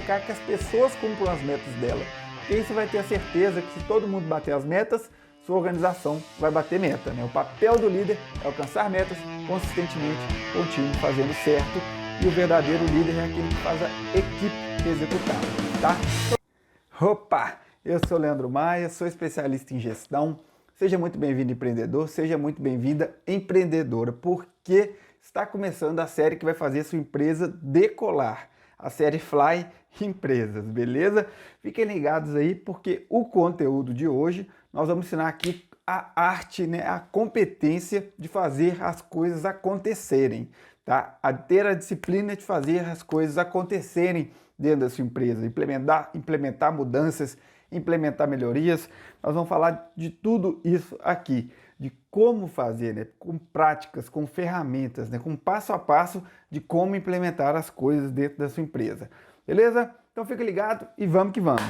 focar que as pessoas cumpram as metas dela. E aí você vai ter a certeza que se todo mundo bater as metas, sua organização vai bater meta, né? O papel do líder é alcançar metas consistentemente com o time fazendo certo, e o verdadeiro líder é aquele que faz a equipe executar, tá? Opa! Eu sou Leandro Maia, sou especialista em gestão. Seja muito bem-vindo, empreendedor, seja muito bem-vinda, empreendedora, porque está começando a série que vai fazer sua empresa decolar, a série Fly Empresas, beleza? Fiquem ligados aí, porque o conteúdo de hoje nós vamos ensinar aqui a arte, né, a competência de fazer as coisas acontecerem, tá? A ter a disciplina de fazer as coisas acontecerem dentro da sua empresa, implementar mudanças, implementar melhorias. Nós vamos falar de tudo isso aqui, de como fazer, né, com práticas, com ferramentas, né, com passo a passo de como implementar as coisas dentro da sua empresa. Beleza? Então fica ligado e vamos que vamos.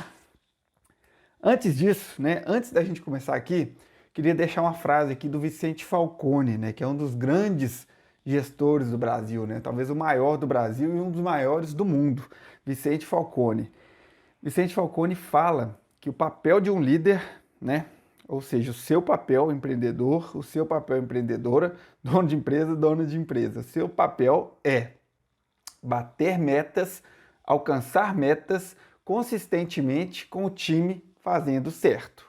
Antes disso, né, antes da gente começar aqui, queria deixar uma frase aqui do Vicente Falcone, né, que é um dos grandes gestores do Brasil, né, talvez o maior do Brasil e um dos maiores do mundo, Vicente Falcone. Vicente Falcone fala que o papel de um líder, né, ou seja, o seu papel empreendedor, o seu papel empreendedora, dono de empresa, dona de empresa, seu papel é bater metas, alcançar metas consistentemente com o time fazendo certo.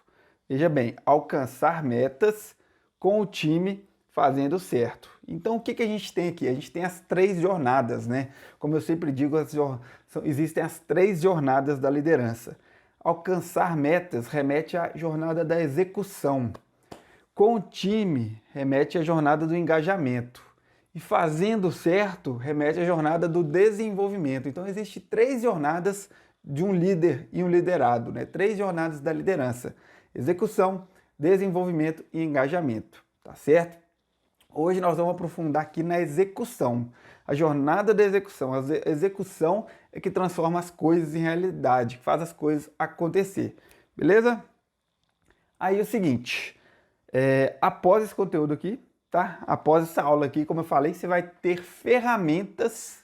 Veja bem, alcançar metas com o time fazendo certo. Então o que a gente tem aqui? A gente tem as 3 jornadas, né? Como eu sempre digo, existem as 3 jornadas da liderança. Alcançar metas remete à jornada da execução. Com o time remete à jornada do engajamento. E fazendo certo remete à jornada do desenvolvimento. Então existem 3 jornadas de um líder e um liderado, né? 3 jornadas da liderança: execução, desenvolvimento e engajamento, tá certo? Hoje nós vamos aprofundar aqui na execução, a jornada da execução. A execução é que transforma as coisas em realidade, que faz as coisas acontecer, beleza? Aí é o seguinte, após esse conteúdo aqui, tá? Após essa aula aqui, como eu falei, você vai ter ferramentas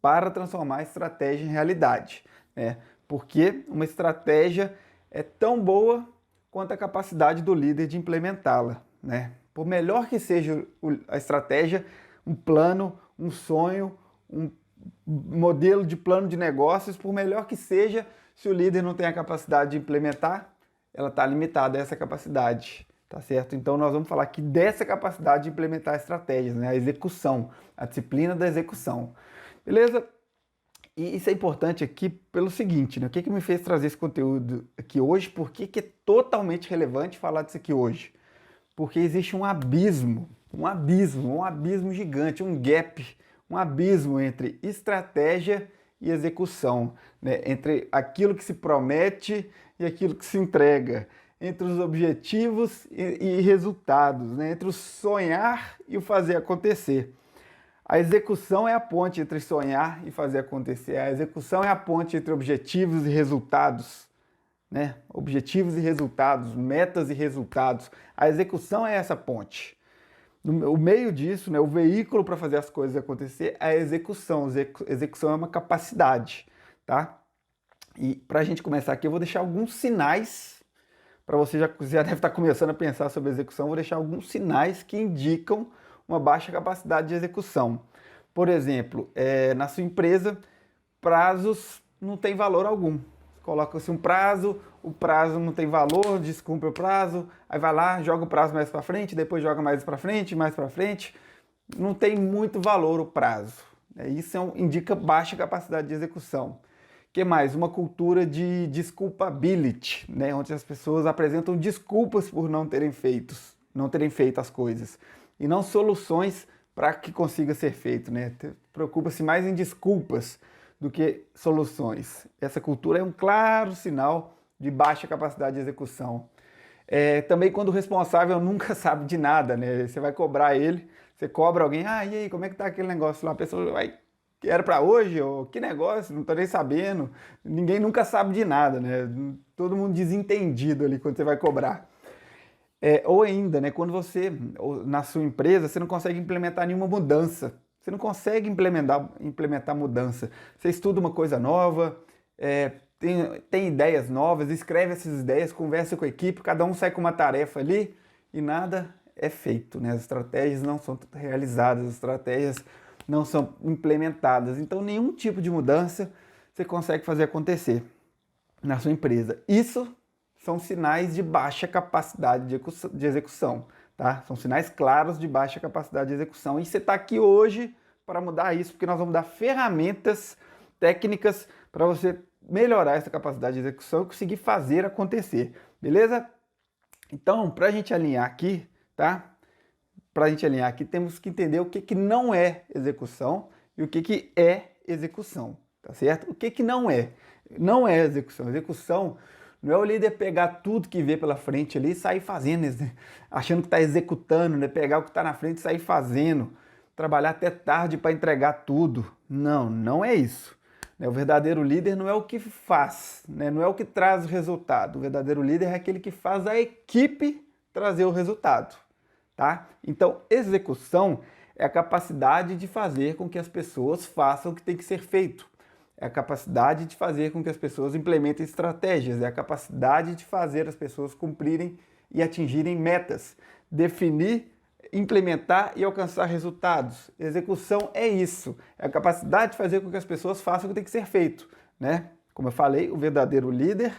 para transformar a estratégia em realidade, né? Porque uma estratégia é tão boa quanto a capacidade do líder de implementá-la, né? Por melhor que seja a estratégia, um plano, um sonho, um modelo de plano de negócios, por melhor que seja, se o líder não tem a capacidade de implementar, ela está limitada a essa capacidade, tá certo? Então nós vamos falar aqui dessa capacidade de implementar estratégias, né? A execução, a disciplina da execução, beleza? E isso é importante aqui pelo seguinte, né? O que me fez trazer esse conteúdo aqui hoje? Por que é totalmente relevante falar disso aqui hoje? Porque existe um abismo gigante, um gap, um abismo entre estratégia e execução, né? Entre aquilo que se promete e aquilo que se entrega, entre os objetivos e resultados, né? Entre o sonhar e o fazer acontecer. A execução é a ponte entre sonhar e fazer acontecer. A execução é a ponte entre objetivos e resultados, né? Objetivos e resultados, metas e resultados. A execução é essa ponte. O meio disso, né, o veículo para fazer as coisas acontecer é a execução. Execução é uma capacidade, tá? E para a gente começar aqui, eu vou deixar alguns sinais, para você já deve estar começando a pensar sobre execução, vou deixar alguns sinais que indicam uma baixa capacidade de execução. Por exemplo, na sua empresa, prazos não têm valor algum. Coloca-se um prazo, o prazo não tem valor, descumpre o prazo, aí vai lá, joga o prazo mais para frente, depois joga mais para frente, não tem muito valor o prazo. Isso indica baixa capacidade de execução. O que mais? Uma cultura de desculpability, né? Onde as pessoas apresentam desculpas por não terem feito as coisas, e não soluções para que consiga ser feito, né? Preocupa-se mais em desculpas do que soluções. Essa cultura é um claro sinal de baixa capacidade de execução. Também quando o responsável nunca sabe de nada, né? Você vai cobrar ele, você cobra alguém, e aí, como é que tá aquele negócio lá? A pessoa vai, era para hoje? Ou que negócio? Não tô nem sabendo. Ninguém nunca sabe de nada, né? Todo mundo desentendido ali quando você vai cobrar. Ou ainda, né, quando você, na sua empresa, você não consegue implementar nenhuma mudança. Você não consegue implementar mudança. Você estuda uma coisa nova, tem ideias novas, escreve essas ideias, conversa com a equipe, cada um sai com uma tarefa ali e nada é feito, né? As estratégias não são realizadas, as estratégias não são implementadas. Então, nenhum tipo de mudança você consegue fazer acontecer na sua empresa. Isso são sinais de baixa capacidade de execução, tá? São sinais claros de baixa capacidade de execução. E você está aqui hoje para mudar isso, porque nós vamos dar ferramentas técnicas para você melhorar essa capacidade de execução e conseguir fazer acontecer, beleza? Então, para a gente alinhar aqui, tá? Para a gente alinhar aqui, temos que entender o que não é execução e o que é execução, tá certo? O que não é? Não é execução. Execução não é o líder pegar tudo que vê pela frente ali e sair fazendo, né? Achando que está executando, né? Pegar o que está na frente e sair fazendo, trabalhar até tarde para entregar tudo. Não, não é isso. O verdadeiro líder não é o que faz, né? Não é o que traz o resultado. O verdadeiro líder é aquele que faz a equipe trazer o resultado, tá? Então, execução é a capacidade de fazer com que as pessoas façam o que tem que ser feito. É a capacidade de fazer com que as pessoas implementem estratégias. É a capacidade de fazer as pessoas cumprirem e atingirem metas. Definir, implementar e alcançar resultados. Execução é isso. É a capacidade de fazer com que as pessoas façam o que tem que ser feito, né? Como eu falei, o verdadeiro líder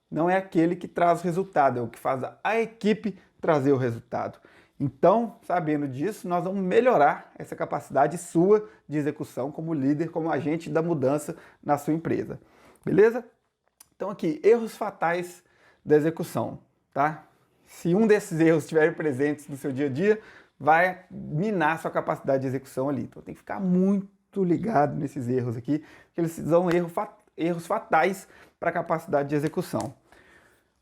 não é aquele que traz o resultado, é o que faz a equipe trazer o resultado. Então, sabendo disso, nós vamos melhorar essa capacidade sua de execução como líder, como agente da mudança na sua empresa. Beleza? Então aqui, erros fatais da execução, tá? Se um desses erros estiverem presentes no seu dia a dia, vai minar sua capacidade de execução ali. Então tem que ficar muito ligado nesses erros aqui, porque eles são erros fatais para a capacidade de execução.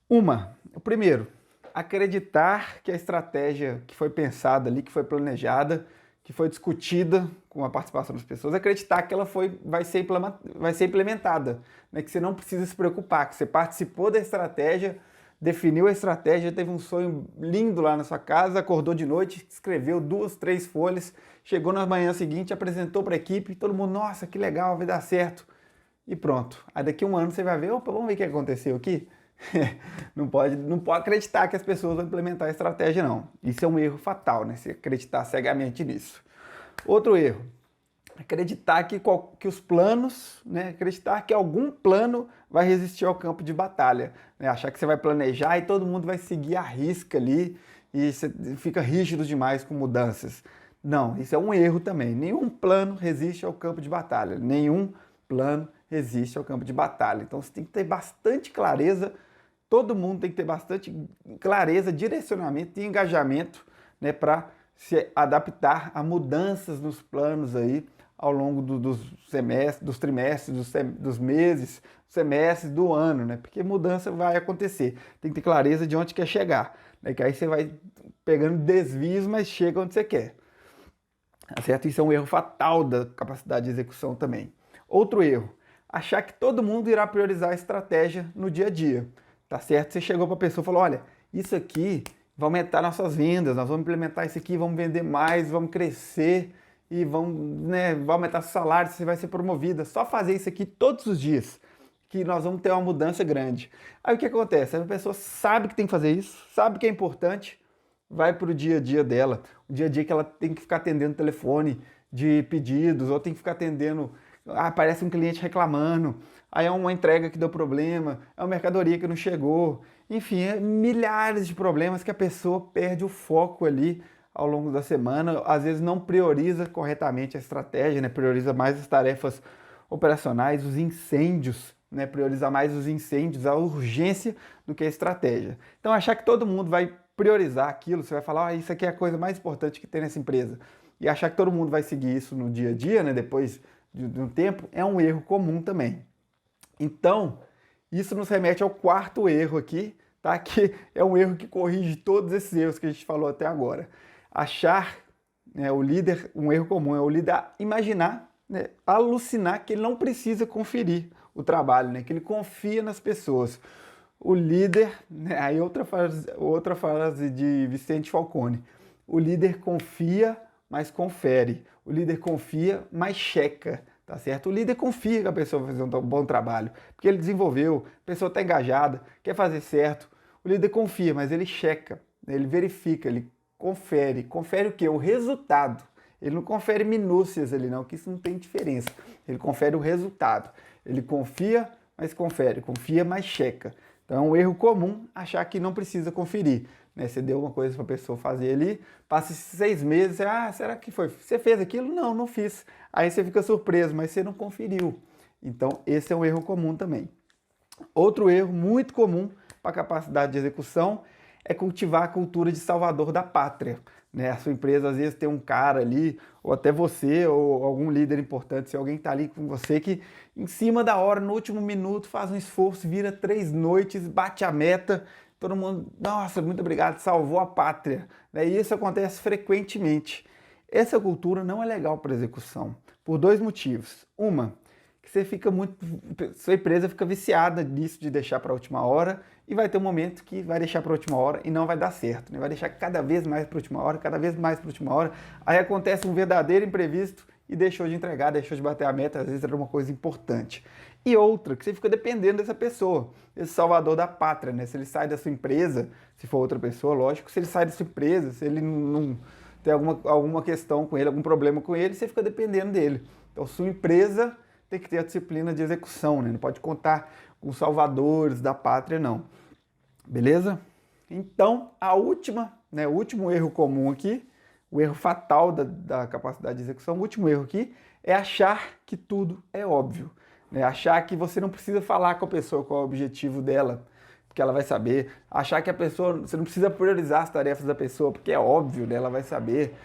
O primeiro, acreditar que a estratégia que foi pensada ali, que foi planejada, que foi discutida com a participação das pessoas, acreditar que ela vai ser implementada, né? Que você não precisa se preocupar, que você participou da estratégia, definiu a estratégia, teve um sonho lindo lá na sua casa, acordou de noite, escreveu 2, 3 folhas, chegou na manhã seguinte, apresentou para a equipe, todo mundo, nossa, que legal, vai dar certo. E pronto. Aí daqui a um ano você vai ver, opa, vamos ver o que aconteceu aqui? Não pode acreditar que as pessoas vão implementar a estratégia, não. Isso é um erro fatal, né? Se acreditar cegamente nisso. Outro erro, acreditar que os planos, né? Acreditar que algum plano vai resistir ao campo de batalha. Né? Achar que você vai planejar e todo mundo vai seguir a risca ali e você fica rígido demais com mudanças. Não, isso é um erro também. Nenhum plano resiste ao campo de batalha. Nenhum plano resiste ao campo de batalha. Então você tem que ter bastante clareza, todo mundo tem que ter bastante clareza, direcionamento e engajamento, né, para se adaptar a mudanças nos planos aí ao longo dos semestres, dos trimestres, dos meses, semestres, do ano, né? Porque mudança vai acontecer. Tem que ter clareza de onde quer chegar, né? Que aí você vai pegando desvios, mas chega onde você quer. Tá certo? Isso é um erro fatal da capacidade de execução também. Outro erro, achar que todo mundo irá priorizar a estratégia no dia a dia. Tá certo? Você chegou para a pessoa e falou, olha, isso aqui vai aumentar nossas vendas, nós vamos implementar isso aqui, vamos vender mais, vamos crescer e vai aumentar seu salário, você vai ser promovida. Só fazer isso aqui todos os dias, que nós vamos ter uma mudança grande. Aí o que acontece? A pessoa sabe que tem que fazer isso, sabe que é importante, vai para o dia a dia dela, o dia a dia que ela tem que ficar atendendo telefone de pedidos, ou tem que ficar atendendo, aparece um cliente reclamando, aí é uma entrega que deu problema, é uma mercadoria que não chegou, enfim, é milhares de problemas que a pessoa perde o foco ali ao longo da semana, às vezes não prioriza corretamente a estratégia, né? Prioriza mais as tarefas operacionais, os incêndios, né? Prioriza mais os incêndios, a urgência do que a estratégia. Então achar que todo mundo vai priorizar aquilo, você vai falar, isso aqui é a coisa mais importante que tem nessa empresa, e achar que todo mundo vai seguir isso no dia a dia, né? Depois de um tempo, é um erro comum também. Então, isso nos remete ao quarto erro aqui, tá? Que é um erro que corrige todos esses erros que a gente falou até agora. Achar, né, um erro comum é o líder imaginar, né, alucinar que ele não precisa conferir o trabalho, né, que ele confia nas pessoas. O líder, né, aí outra frase de Vicente Falcone, o líder confia, mas confere. O líder confia, mas checa. tá certo? O líder confia que a pessoa vai fazer um bom trabalho, porque ele desenvolveu, a pessoa está engajada, quer fazer certo. O líder confia, mas ele checa, ele verifica, ele confere. Confere o quê? O resultado. Ele não confere minúcias ali não, que isso não tem diferença. Ele confere o resultado. Ele confia, mas confere. Confia, mas checa. Então é um erro comum achar que não precisa conferir. Né? Você deu uma coisa para a pessoa fazer ali, passa 6 meses, será que foi? Você fez aquilo? Não, não fiz. Aí você fica surpreso, mas você não conferiu. Então esse é um erro comum também. Outro erro muito comum para a capacidade de execução é cultivar a cultura de salvador da pátria. Né? A sua empresa às vezes tem um cara ali, ou até você, ou algum líder importante, se alguém está ali com você que em cima da hora, no último minuto, faz um esforço, vira 3 noites, bate a meta, todo mundo, nossa, muito obrigado, salvou a pátria. Né? E isso acontece frequentemente. Essa cultura não é legal para execução, por 2 motivos. Uma, que sua empresa fica viciada nisso de deixar para a última hora e vai ter um momento que vai deixar para a última hora e não vai dar certo, né? Vai deixar cada vez mais para a última hora, cada vez mais para a última hora, aí acontece um verdadeiro imprevisto e deixou de entregar, deixou de bater a meta, às vezes era uma coisa importante. E outra, que você fica dependendo dessa pessoa, esse salvador da pátria, né? Se ele sai da sua empresa, se for outra pessoa, lógico, se ele sai da sua empresa, se ele não tem alguma questão com ele, algum problema com ele, você fica dependendo dele. Então sua empresa tem que ter a disciplina de execução, né? Não pode contar com os salvadores da pátria, não. Beleza? Então, o último erro comum aqui, o erro fatal da capacidade de execução, o último erro aqui é achar que tudo é óbvio. Né? Achar que você não precisa falar com a pessoa qual é o objetivo dela, porque ela vai saber. Achar que você não precisa priorizar as tarefas da pessoa, porque é óbvio, né? Ela vai saber.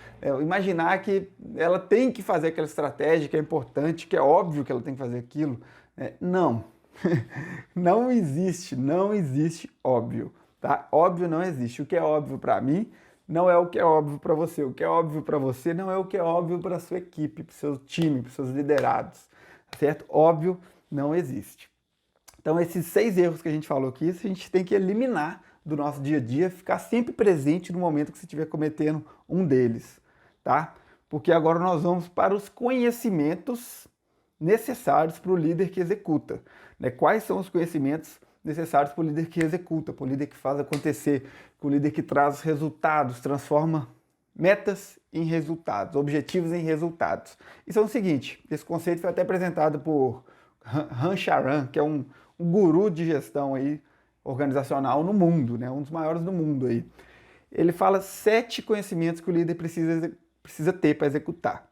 Imaginar que ela tem que fazer aquela estratégia que é importante, que é óbvio que ela tem que fazer aquilo. Não. Não existe óbvio. Tá? Óbvio não existe. O que é óbvio para mim não é o que é óbvio para você. O que é óbvio para você não é o que é óbvio para a sua equipe, para o seu time, para os seus liderados. Certo? Óbvio não existe. Então, esses 6 erros que a gente falou aqui, a gente tem que eliminar do nosso dia a dia, ficar sempre presente no momento que você estiver cometendo um deles, tá? Porque agora nós vamos para os conhecimentos necessários para o líder que executa. Né? Quais são os conhecimentos necessários para o líder que executa, para o líder que faz acontecer, para o líder que traz resultados, transforma metas em resultados, objetivos em resultados. E são o seguinte, esse conceito foi até apresentado por Han Charan, que é um guru de gestão aí, organizacional no mundo, né? Um dos maiores do mundo aí. Ele fala 7 conhecimentos que o líder precisa ter para executar.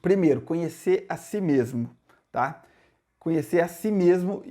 Primeiro, conhecer a si mesmo, tá? Conhecer a si mesmo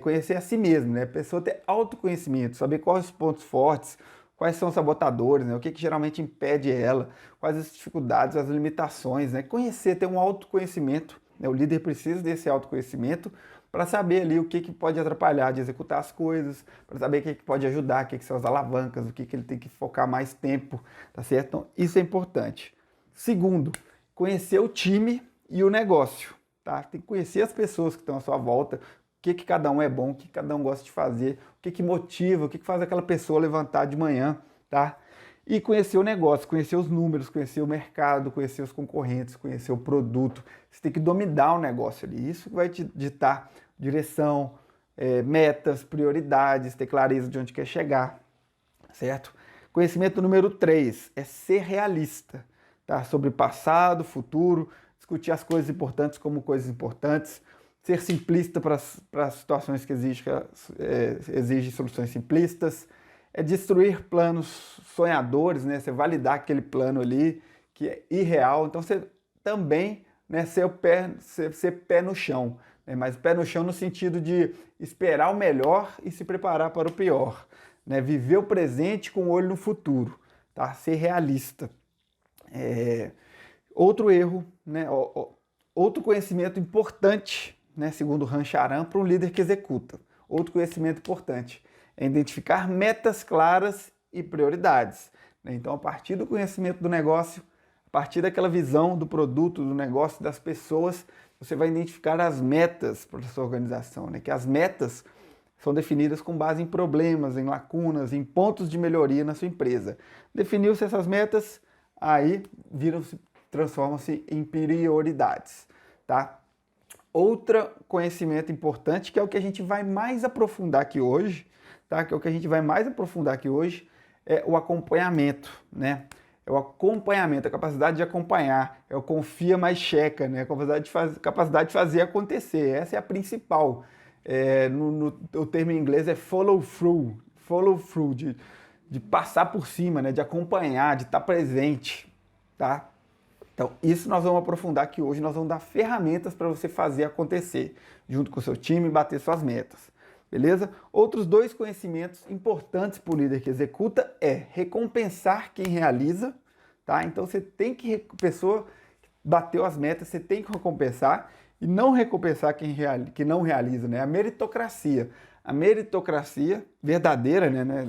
conhecer a si mesmo, né? A pessoa ter autoconhecimento, saber quais os pontos fortes, quais são os sabotadores, né? O que geralmente impede ela, quais as dificuldades, as limitações, né? Conhecer, ter um autoconhecimento, né? O líder precisa desse autoconhecimento para saber ali o que pode atrapalhar de executar as coisas, para saber o que pode ajudar, o que são as alavancas, o que ele tem que focar mais tempo, tá certo? Então, isso é importante. Segundo, conhecer o time e o negócio, tá? Tem que conhecer as pessoas que estão à sua volta, o que cada um é bom, o que cada um gosta de fazer, o que motiva, o que faz aquela pessoa levantar de manhã, tá? E conhecer o negócio, conhecer os números, conhecer o mercado, conhecer os concorrentes, conhecer o produto. Você tem que dominar o negócio ali. Isso vai te ditar direção, metas, prioridades, ter clareza de onde quer chegar, certo? Conhecimento número 3 é ser realista, tá? Sobre passado, futuro, discutir as coisas importantes como coisas importantes, ser simplista para as situações que exigem soluções simplistas, é destruir planos sonhadores, né? Você validar aquele plano ali que é irreal. Então você também, né, ser pé no chão, né? Mas pé no chão no sentido de esperar o melhor e se preparar para o pior, né? Viver o presente com o olho no futuro, tá? Ser realista. Outro erro, né? Outro conhecimento importante, né, segundo Han Charan, para um líder que executa. Outro conhecimento importante é identificar metas claras e prioridades. Então, a partir do conhecimento do negócio, a partir daquela visão do produto, do negócio, das pessoas, você vai identificar as metas para a sua organização, né? Que as metas são definidas com base em problemas, em lacunas, em pontos de melhoria na sua empresa. Definiu-se essas metas, aí transformam-se em prioridades. tá? Outro conhecimento importante, que é o que a gente vai mais aprofundar aqui hoje, tá? Que é o que a gente vai mais aprofundar aqui hoje, é o acompanhamento, né? É o acompanhamento, a capacidade de acompanhar, é o confia mais checa, né? A capacidade de fazer acontecer, essa é a principal. O termo em inglês é follow through, de passar por cima, né? De acompanhar, de estar presente, tá? Então, isso nós vamos aprofundar aqui hoje, nós vamos dar ferramentas para você fazer acontecer, junto com o seu time e bater suas metas, beleza? Outros dois conhecimentos importantes para o líder que executa é recompensar quem realiza, tá? Então, você tem que, pessoa que bateu as metas, você tem que recompensar e não recompensar quem não realiza, né? A meritocracia verdadeira, né?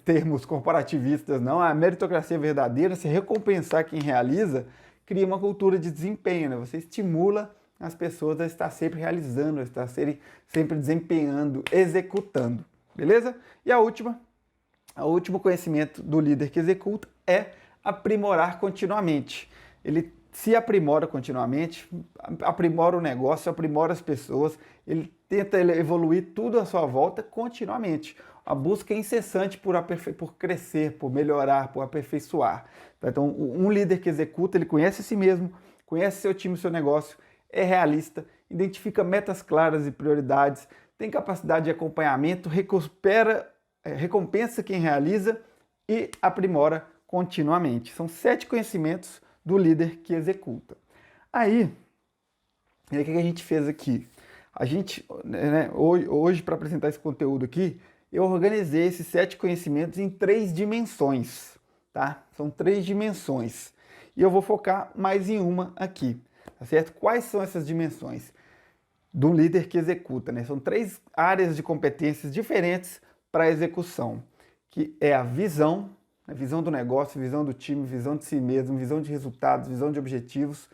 Termos corporativistas, não, a meritocracia verdadeira, se recompensar quem realiza, cria uma cultura de desempenho, né? Você estimula as pessoas a estar sempre realizando, a estar sempre desempenhando, executando, beleza? E o último conhecimento do líder que executa é aprimorar continuamente. Ele se aprimora continuamente, aprimora o negócio, aprimora as pessoas, ele tenta evoluir tudo à sua volta continuamente. A busca é incessante por crescer, por melhorar, por aperfeiçoar. Então, um líder que executa, ele conhece a si mesmo, conhece seu time, seu negócio, é realista, identifica metas claras e prioridades, tem capacidade de acompanhamento, recompensa quem realiza e aprimora continuamente. São 7 conhecimentos do líder que executa. Aí, o que a gente fez aqui? A gente, né, hoje para apresentar esse conteúdo aqui, eu organizei esses 7 conhecimentos em 3 dimensões, tá? São 3 dimensões. E eu vou focar mais em uma aqui, tá certo? Quais são essas dimensões do líder que executa, né? São 3 áreas de competências diferentes para a execução, que é a visão do negócio, visão do time, visão de si mesmo, visão de resultados, visão de objetivos,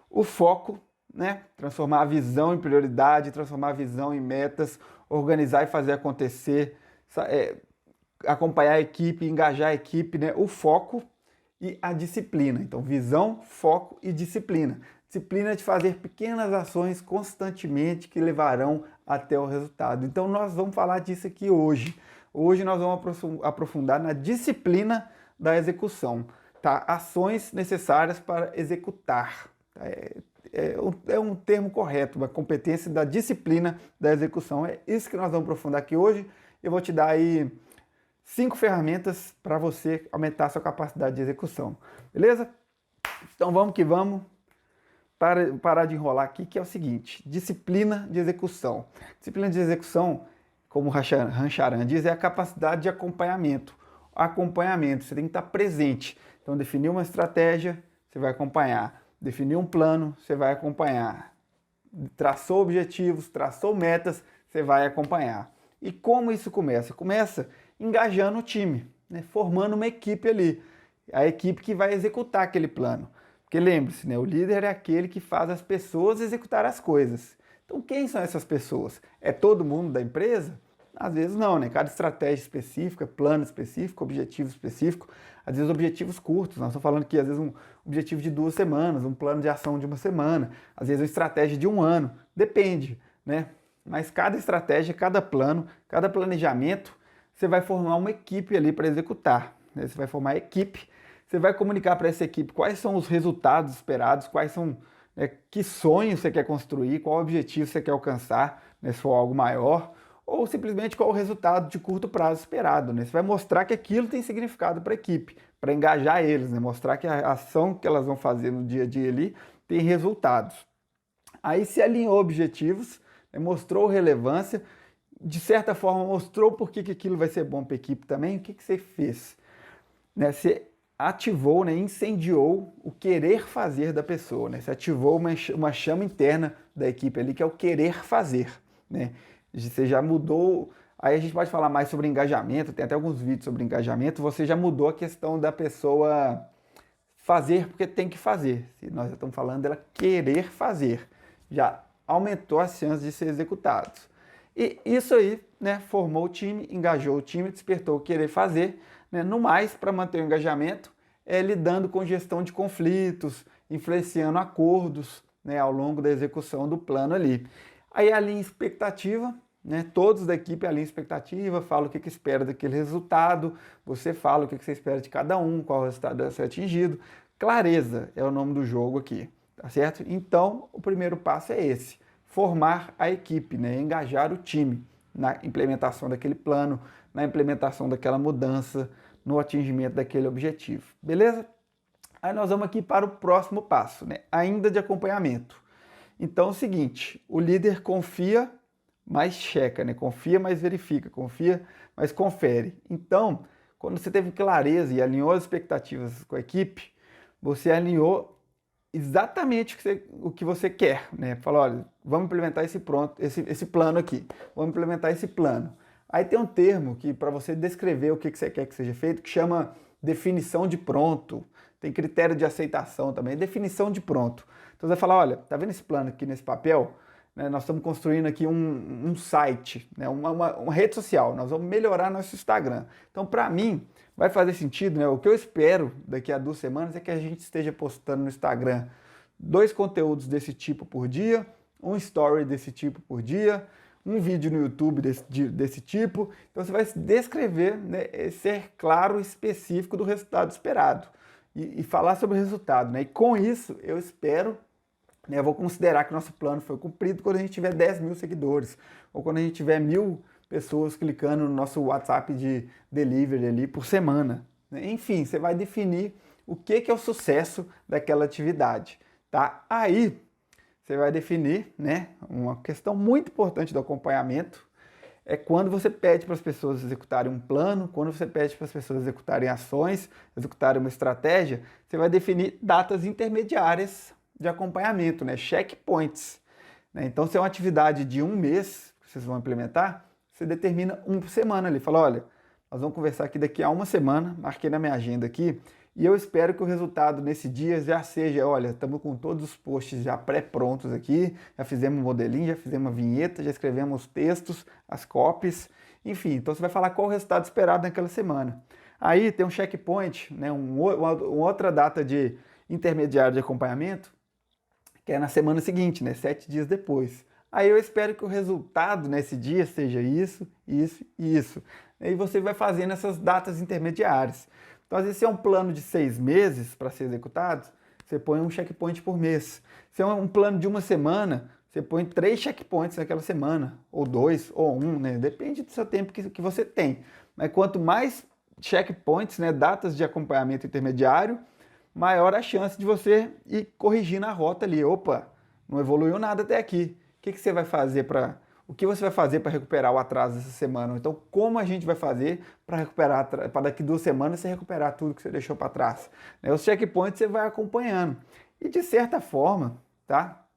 o foco, né? Transformar a visão em prioridade, transformar a visão em metas, organizar e fazer acontecer, acompanhar a equipe, engajar a equipe, né? O foco e a disciplina. Então, visão, foco e disciplina. Disciplina de fazer pequenas ações constantemente que levarão até o resultado. Então, nós vamos falar disso aqui hoje. Hoje nós vamos aprofundar na disciplina da execução, tá? Ações necessárias para executar. É um termo correto, uma competência da disciplina da execução. É isso que nós vamos aprofundar aqui hoje. Eu vou te dar aí 5 ferramentas para você aumentar a sua capacidade de execução. Beleza? Então vamos que vamos. Parar de enrolar aqui, que é o seguinte: disciplina de execução. Disciplina de execução, como o Rancharan diz, é a capacidade de acompanhamento. Acompanhamento, você tem que estar presente. Então, definir uma estratégia, você vai acompanhar. Definir um plano, você vai acompanhar. Traçou objetivos, traçou metas, você vai acompanhar. E como isso começa? Começa engajando o time, né? Formando uma equipe ali. A equipe que vai executar aquele plano. Porque lembre-se, né? O líder é aquele que faz as pessoas executar as coisas. Então, quem são essas pessoas? É todo mundo da empresa? Às vezes não, né? Cada estratégia específica, plano específico, objetivo específico, às vezes objetivos curtos. Nós estamos falando aqui, às vezes, um objetivo de 2 semanas, um plano de ação de 1 semana, às vezes uma estratégia de 1 ano. Depende, né? Mas cada estratégia, cada plano, cada planejamento, você vai formar uma equipe ali para executar, né? Você vai formar a equipe, você vai comunicar para essa equipe quais são os resultados esperados, quais são, né, que sonho você quer construir, qual objetivo você quer alcançar, né, se for algo maior, ou simplesmente qual o resultado de curto prazo esperado, né? Você vai mostrar que aquilo tem significado para a equipe, para engajar eles, né? Mostrar que a ação que elas vão fazer no dia a dia ali tem resultados. Aí se alinhou objetivos, né, mostrou relevância, de certa forma mostrou por que aquilo vai ser bom para a equipe também. O que você fez? Né? Você ativou, né, incendiou o querer fazer da pessoa, né? Você ativou uma chama interna da equipe ali, que é o querer fazer, né? Você já mudou, aí a gente pode falar mais sobre engajamento, tem até alguns vídeos sobre engajamento, você já mudou a questão da pessoa fazer porque tem que fazer. Se nós já estamos falando dela querer fazer, já aumentou as chances de ser executados. E isso aí, né, formou o time, engajou o time, despertou o querer fazer, né? No mais, para manter o engajamento, lidando com gestão de conflitos, influenciando acordos, né, ao longo da execução do plano ali. Aí alinha expectativa, né, todos da equipe alinham expectativa, falam o que espera daquele resultado, você fala o que você espera de cada um, qual resultado deve ser atingido. Clareza é o nome do jogo aqui, tá certo? Então, o primeiro passo é esse, formar a equipe, né, engajar o time na implementação daquele plano, na implementação daquela mudança, no atingimento daquele objetivo, beleza? Aí nós vamos aqui para o próximo passo, né? Ainda de acompanhamento. Então é o seguinte, o líder confia, mas checa, né? Confia, mas verifica, confia, mas confere. Então, quando você teve clareza e alinhou as expectativas com a equipe, você alinhou exatamente o que você quer, né? Fala, olha, vamos implementar esse plano aqui, vamos implementar esse plano. Aí tem um termo que para você descrever o que você quer que seja feito, que chama definição de pronto. Tem critério de aceitação também, definição de pronto. Então você vai falar, olha, tá vendo esse plano aqui nesse papel? Né, nós estamos construindo aqui um site, né, uma rede social, nós vamos melhorar nosso Instagram. Então para mim vai fazer sentido, né? O que eu espero daqui a 2 semanas é que a gente esteja postando no Instagram 2 conteúdos desse tipo por dia, um story desse tipo por dia, um vídeo no YouTube desse tipo. Então você vai descrever, né, ser claro e específico do resultado esperado e falar sobre o resultado, né? E com isso eu espero, né, eu vou considerar que o nosso plano foi cumprido quando a gente tiver 10 mil seguidores ou quando a gente tiver 1000 pessoas clicando no nosso WhatsApp de delivery ali por semana. Enfim, você vai definir o que é o sucesso daquela atividade, tá? Aí você vai definir, né, uma questão muito importante do acompanhamento é quando você pede para as pessoas executarem um plano, quando você pede para as pessoas executarem ações, executarem uma estratégia, você vai definir datas intermediárias de acompanhamento, né, checkpoints. Né? Então, se é uma atividade de 1 mês que vocês vão implementar, você determina 1 por semana ali. Fala, olha, nós vamos conversar aqui daqui a 1 semana, marquei na minha agenda aqui, e eu espero que o resultado nesse dia já seja, olha, estamos com todos os posts já pré-prontos aqui, já fizemos um modelinho, já fizemos uma vinheta, já escrevemos os textos, as copies, enfim, então você vai falar qual o resultado esperado naquela semana. Aí tem um checkpoint, né, uma outra data de intermediário de acompanhamento, que é na semana seguinte, né, 7 dias depois. Aí eu espero que o resultado nesse dia seja isso, isso e isso. E você vai fazendo essas datas intermediárias. Então, às vezes, se é um plano de 6 meses para ser executado, você põe um checkpoint por mês. Se é um plano de 1 semana, você põe 3 checkpoints naquela semana, ou 2, ou 1, né? Depende do seu tempo que você tem. Mas quanto mais checkpoints, né, datas de acompanhamento intermediário, maior a chance de você ir corrigindo a rota ali. Opa, não evoluiu nada até aqui. O que você vai fazer para... O que você vai fazer para recuperar o atraso dessa semana? Então, como a gente vai fazer para recuperar, para daqui 2 semanas você recuperar tudo que você deixou para trás? Né? Os checkpoints você vai acompanhando. E de certa forma, tá?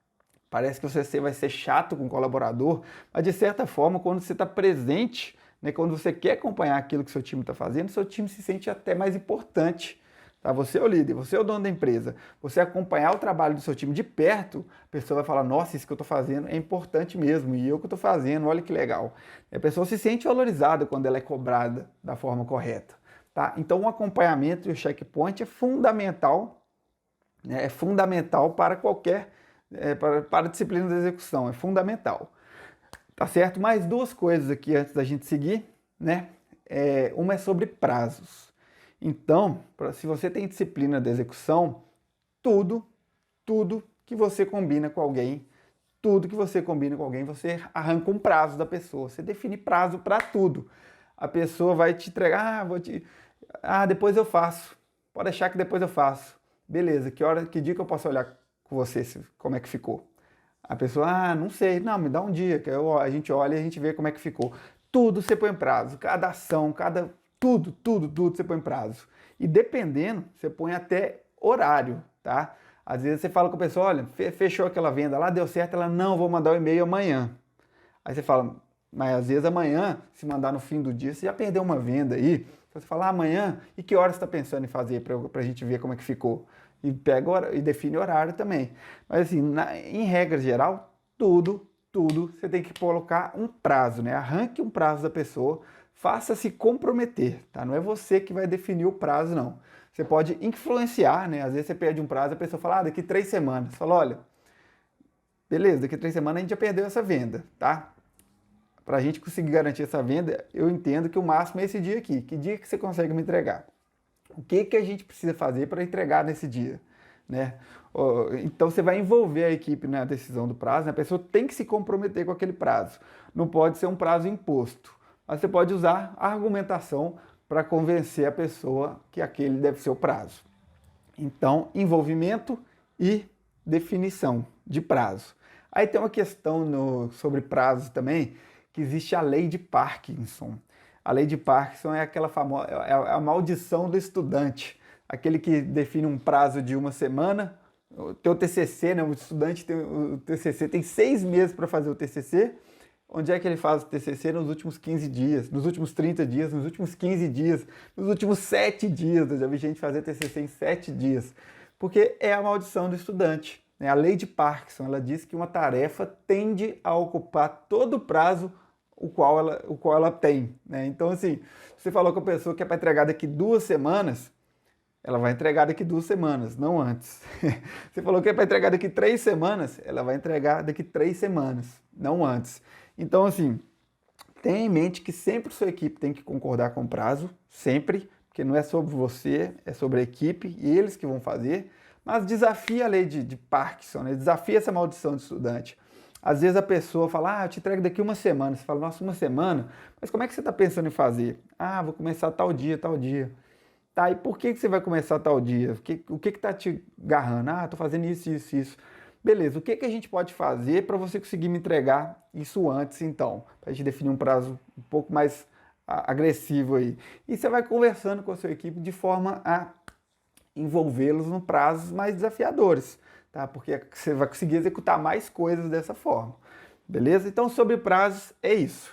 Parece que você vai ser chato com o colaborador, mas de certa forma, quando você está presente, né, quando você quer acompanhar aquilo que seu time está fazendo, seu time se sente até mais importante. Tá? Você é o líder, você é o dono da empresa. Você acompanhar o trabalho do seu time de perto, a pessoa vai falar, nossa, isso que eu estou fazendo é importante mesmo, e eu que estou fazendo, olha que legal. E a pessoa se sente valorizada quando ela é cobrada da forma correta. Tá? Então o acompanhamento e o checkpoint é fundamental, né? É fundamental para qualquer, para a disciplina da execução, é fundamental. Tá certo? Mais 2 coisas aqui antes da gente seguir, né? Uma é sobre prazos. Então, se você tem disciplina da execução, tudo que você combina com alguém, você arranca um prazo da pessoa. Você define prazo para tudo. A pessoa vai te entregar, depois eu faço. Pode deixar que depois eu faço. Beleza, que dia que eu posso olhar com você, como é que ficou? A pessoa, não sei, não, me dá um dia, que a gente olha e a gente vê como é que ficou. Tudo você põe prazo, cada ação, tudo você põe prazo. E dependendo, você põe até horário, tá? Às vezes você fala com a pessoa, olha, fechou aquela venda lá, deu certo, ela, não, vou mandar o e-mail amanhã. Aí você fala, mas às vezes amanhã, se mandar no fim do dia, você já perdeu uma venda aí. Então você fala, amanhã, e que hora você está pensando em fazer para a gente ver como é que ficou? E pega e define horário também. Mas assim, em regra geral, tudo você tem que colocar um prazo, né? Arranque um prazo da pessoa, faça-se comprometer, tá? Não é você que vai definir o prazo, não. Você pode influenciar, né? Às vezes você pede um prazo, a pessoa fala, daqui 3 semanas. Você fala, olha, beleza, daqui 3 semanas a gente já perdeu essa venda, tá? Para a gente conseguir garantir essa venda, eu entendo que o máximo é esse dia aqui. Que dia que você consegue me entregar? O que que a gente precisa fazer para entregar nesse dia, né? Então você vai envolver a equipe na decisão do prazo, né? A pessoa tem que se comprometer com aquele prazo. Não pode ser um prazo imposto, mas você pode usar a argumentação para convencer a pessoa que aquele deve ser o prazo. Então, envolvimento e definição de prazo. Aí tem uma questão sobre prazo também, que existe a lei de Parkinson. A lei de Parkinson é aquela famosa, é a maldição do estudante, aquele que define um prazo de 1 semana. O teu TCC, né? O estudante tem o TCC, tem 6 meses para fazer o TCC. Onde é que ele faz o TCC? Nos últimos 15 dias, nos últimos 30 dias, nos últimos 15 dias, nos últimos 7 dias. Eu já vi gente fazer TCC em 7 dias. Porque é a maldição do estudante, né? A lei de Parkinson, ela diz que uma tarefa tende a ocupar todo o prazo o qual ela tem, né? Então, assim, você falou com a pessoa que é para entregar daqui 2 semanas, ela vai entregar daqui 2 semanas, não antes. Você falou que é para entregar daqui 3 semanas, ela vai entregar daqui 3 semanas, não antes. Então, assim, tenha em mente que sempre sua equipe tem que concordar com o prazo, sempre, porque não é sobre você, é sobre a equipe e eles que vão fazer, mas desafia a lei de Parkinson, né? Desafia essa maldição de estudante. Às vezes a pessoa fala, eu te entrego daqui 1 semana. Você fala, nossa, 1 semana? Mas como é que você está pensando em fazer? Vou começar tal dia, tal dia. Tá, e por que você vai começar tal dia? O que está te agarrando? Tô fazendo isso, isso, isso. Beleza, o que a gente pode fazer para você conseguir me entregar isso antes, então? Para a gente definir um prazo um pouco mais agressivo aí. E você vai conversando com a sua equipe de forma a envolvê-los em prazos mais desafiadores, tá? Porque você vai conseguir executar mais coisas dessa forma, beleza? Então, sobre prazos, é isso.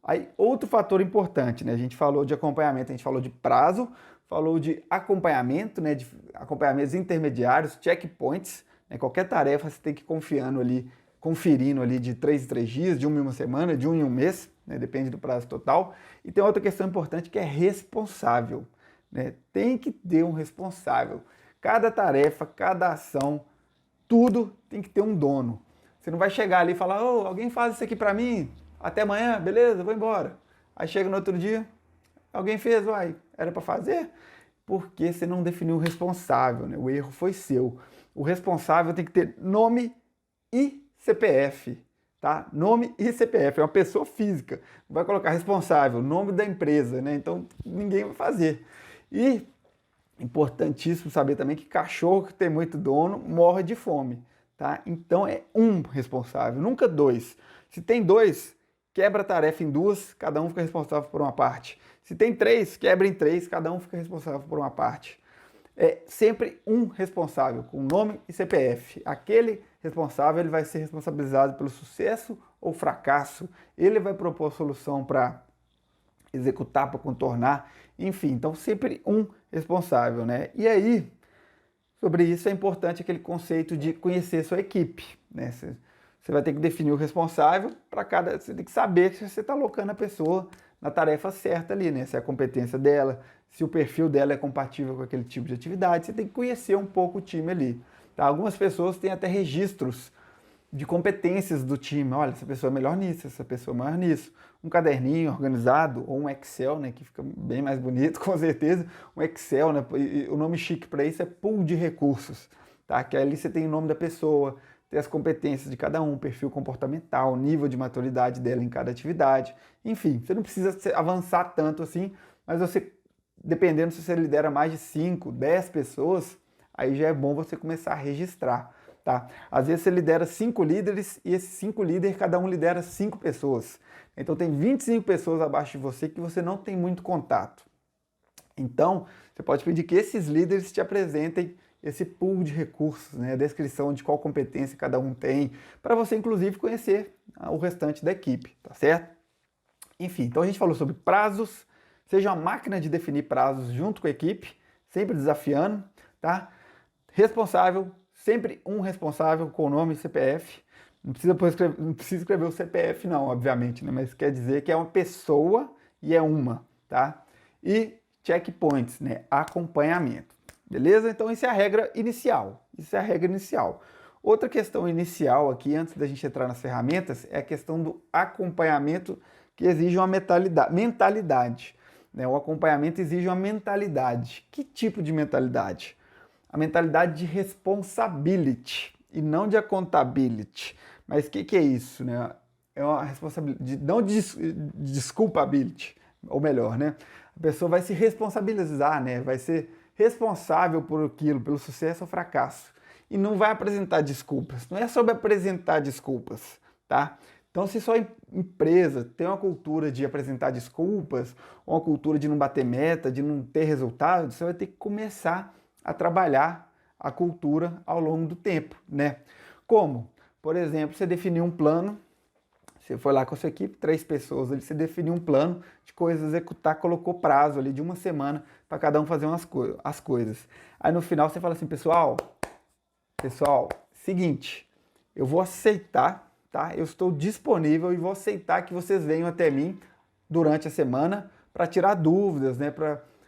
Aí, outro fator importante, né? A gente falou de acompanhamento, a gente falou de prazo, falou de acompanhamento, né? De acompanhamentos intermediários, checkpoints, né? Qualquer tarefa você tem que ir conferindo ali de 3 em 3 dias, de 1 em 1 semana, de 1 em 1 mês, né? Depende do prazo total. E tem outra questão importante que é responsável, né? Tem que ter um responsável. Cada tarefa, cada ação, tudo tem que ter um dono. Você não vai chegar ali e falar, alguém faz isso aqui para mim, até amanhã, beleza, vou embora. Aí chega no outro dia, alguém fez, era para fazer? Porque você não definiu o responsável, né? O erro foi seu. O responsável tem que ter nome e CPF, tá? Nome e CPF, é uma pessoa física. Não vai colocar responsável, nome da empresa, né? Então ninguém vai fazer. E importantíssimo saber também que cachorro que tem muito dono morre de fome, tá? Então é um responsável, nunca 2. Se tem 2, quebra a tarefa em 2, cada um fica responsável por uma parte. Se tem 3, quebra em 3, cada um fica responsável por uma parte. É sempre um responsável, com nome e CPF. Aquele responsável ele vai ser responsabilizado pelo sucesso ou fracasso. Ele vai propor a solução para executar, para contornar, enfim. Então, sempre um responsável, né? E aí, sobre isso é importante aquele conceito de conhecer sua equipe, né? Você vai ter que definir o responsável para cada... Você tem que saber se você está alocando a pessoa na tarefa certa ali, né? Se é a competência dela, se o perfil dela é compatível com aquele tipo de atividade. Você tem que conhecer um pouco o time ali, tá? Algumas pessoas têm até registros de competências do time. Olha, essa pessoa é melhor nisso, essa pessoa é melhor nisso. Um caderninho organizado ou um Excel, né, que fica bem mais bonito, com certeza. Um Excel, né, o nome chique para isso é pool de recursos, tá? Que ali você tem o nome da pessoa, tem as competências de cada um, perfil comportamental, nível de maturidade dela em cada atividade. Enfim, você não precisa avançar tanto assim, mas você, dependendo se você lidera mais de 5, 10 pessoas, aí já é bom você começar a registrar. Tá? Às vezes você lidera 5 líderes e esses 5 líderes, cada um lidera 5 pessoas. Então tem 25 pessoas abaixo de você que você não tem muito contato. Então, você pode pedir que esses líderes te apresentem esse pool de recursos, né? A descrição de qual competência cada um tem, para você inclusive conhecer o restante da equipe, tá certo? Enfim, então a gente falou sobre prazos, seja uma máquina de definir prazos junto com a equipe, sempre desafiando, tá? Responsável, sempre um responsável com nome e CPF. Não precisa escrever o CPF não, obviamente, né? Mas quer dizer que é uma pessoa e é uma, tá? E checkpoints, né? Acompanhamento. Beleza? Então, isso é a regra inicial. Isso é a regra inicial. Outra questão inicial aqui, antes da gente entrar nas ferramentas, é a questão do acompanhamento que exige uma mentalidade. Né? O acompanhamento exige uma mentalidade. Que tipo de mentalidade? A mentalidade de responsibility e não de accountability. Mas o que é isso? Né? É uma responsabilidade, não de desculpability, ou melhor, né? A pessoa vai se responsabilizar, né? Vai ser responsável por aquilo, pelo sucesso ou fracasso. E não vai apresentar desculpas. Não é sobre apresentar desculpas, tá? Então, se sua empresa tem uma cultura de apresentar desculpas, ou uma cultura de não bater meta, de não ter resultado, você vai ter que começar a trabalhar a cultura ao longo do tempo, né? Como? Por exemplo, você definiu um plano, você foi lá com a sua equipe, 3 pessoas ali, você definiu um plano de coisas a executar, colocou prazo ali de 1 semana para cada um fazer as coisas. Aí no final você fala assim, pessoal, seguinte, eu vou aceitar, tá? Eu estou disponível e vou aceitar que vocês venham até mim durante a semana para tirar dúvidas, né?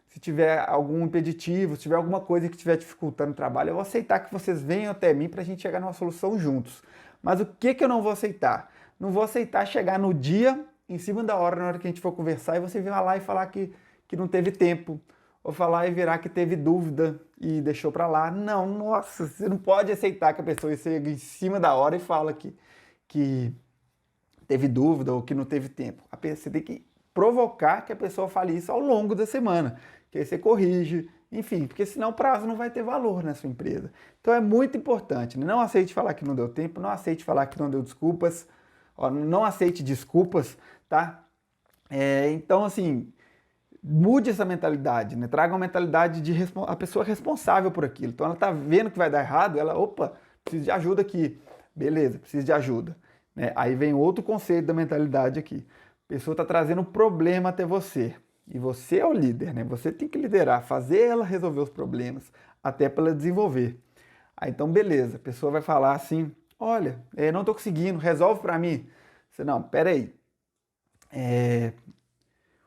Se tiver algum impeditivo, se tiver alguma coisa que estiver dificultando o trabalho, eu vou aceitar que vocês venham até mim para a gente chegar numa solução juntos. Mas o que eu não vou aceitar? Não vou aceitar chegar no dia, em cima da hora, na hora que a gente for conversar, e você vir lá e falar que não teve tempo, ou falar e virar que teve dúvida e deixou para lá. Não, nossa, você não pode aceitar que a pessoa chegue em cima da hora e fala que teve dúvida ou que não teve tempo. Você tem que provocar que a pessoa fale isso ao longo da semana, que aí você corrige, enfim, porque senão o prazo não vai ter valor na sua empresa. Então é muito importante, né? Não aceite falar que não deu tempo, não aceite falar que não deu desculpas, ó, não aceite desculpas, tá? Então, assim, mude essa mentalidade, né? Traga uma mentalidade de a pessoa responsável por aquilo. Então ela tá vendo que vai dar errado, ela, opa, preciso de ajuda aqui. Beleza, preciso de ajuda. Né? Aí vem outro conceito da mentalidade aqui. A pessoa está trazendo um problema até você. E você é o líder, né? Você tem que liderar, fazer ela resolver os problemas, até para ela desenvolver. Aí então, beleza, a pessoa vai falar assim, olha, não estou conseguindo, resolve para mim. Você, não, peraí.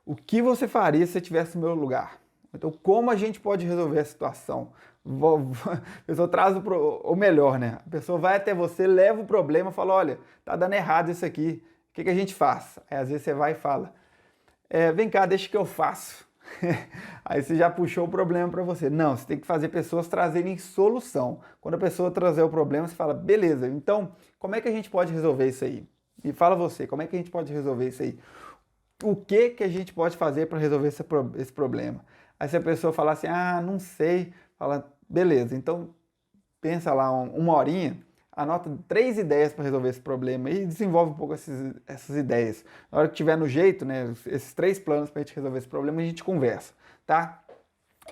O que você faria se você estivesse no meu lugar? Então, como a gente pode resolver a situação? A pessoa traz ou melhor, né? A pessoa vai até você, leva o problema, fala, olha, tá dando errado isso aqui, o que a gente faz? Aí às vezes você vai e fala, vem cá, deixa que eu faço. Aí você já puxou o problema para você. Não, você tem que fazer pessoas trazerem solução. Quando a pessoa trazer o problema, você fala, beleza, então como é que a gente pode resolver isso aí? E fala você, como é que a gente pode resolver isso aí? O que a gente pode fazer para resolver esse problema? Aí se a pessoa falar assim, não sei, fala, beleza, então pensa lá uma horinha, anota 3 ideias para resolver esse problema e desenvolve um pouco essas ideias. Na hora que tiver no jeito, né, esses 3 planos para a gente resolver esse problema, a gente conversa, tá?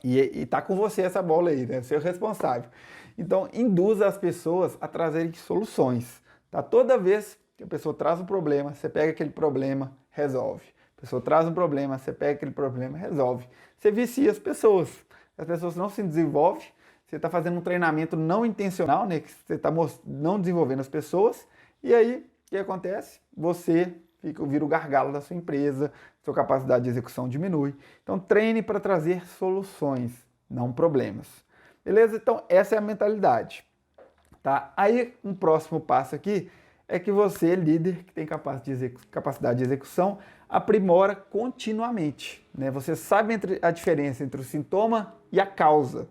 E tá com você essa bola aí, né? Você é o responsável. Então, induza as pessoas a trazerem soluções, tá? Toda vez que a pessoa traz um problema, você pega aquele problema, resolve. A pessoa traz um problema, você pega aquele problema, resolve. Você vicia as pessoas não se desenvolvem, você está fazendo um treinamento não intencional, né? Que você está não desenvolvendo as pessoas, e aí, o que acontece? Você vira o gargalo da sua empresa, sua capacidade de execução diminui. Então, treine para trazer soluções, não problemas. Beleza? Então, essa é a mentalidade. Tá? Aí, um próximo passo aqui é que você, líder que tem capacidade de execução, aprimora continuamente. Né? Você sabe a diferença entre o sintoma e a causa.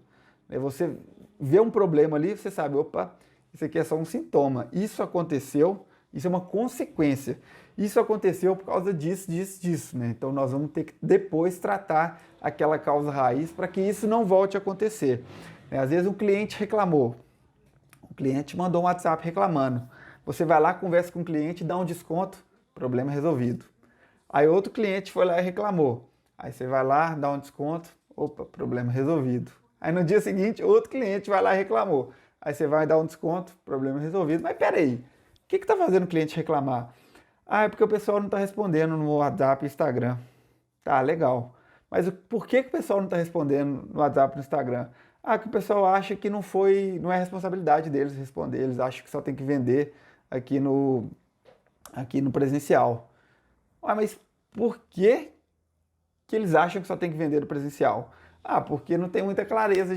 Né? Você vê um problema ali, você sabe, opa, isso aqui é só um sintoma. Isso aconteceu, isso é uma consequência. Isso aconteceu por causa disso. Né? Então nós vamos ter que depois tratar aquela causa raiz para que isso não volte a acontecer. Às vezes um cliente reclamou, o cliente mandou um WhatsApp reclamando. Você vai lá, conversa com o cliente, dá um desconto, problema resolvido. Aí outro cliente foi lá e reclamou. Aí você vai lá, dá um desconto, opa, problema resolvido. Aí no dia seguinte, outro cliente vai lá e reclamou. Aí você vai dar um desconto, problema resolvido. Mas peraí, o que está fazendo o cliente reclamar? É porque o pessoal não está respondendo no WhatsApp e Instagram. Tá, legal. Mas por que o pessoal não está respondendo no WhatsApp e no Instagram? Que o pessoal acha que não é responsabilidade deles responder. Eles acham que só tem que vender aqui no presencial. Mas por que que eles acham que só tem que vender no presencial? Ah, porque não tem muita clareza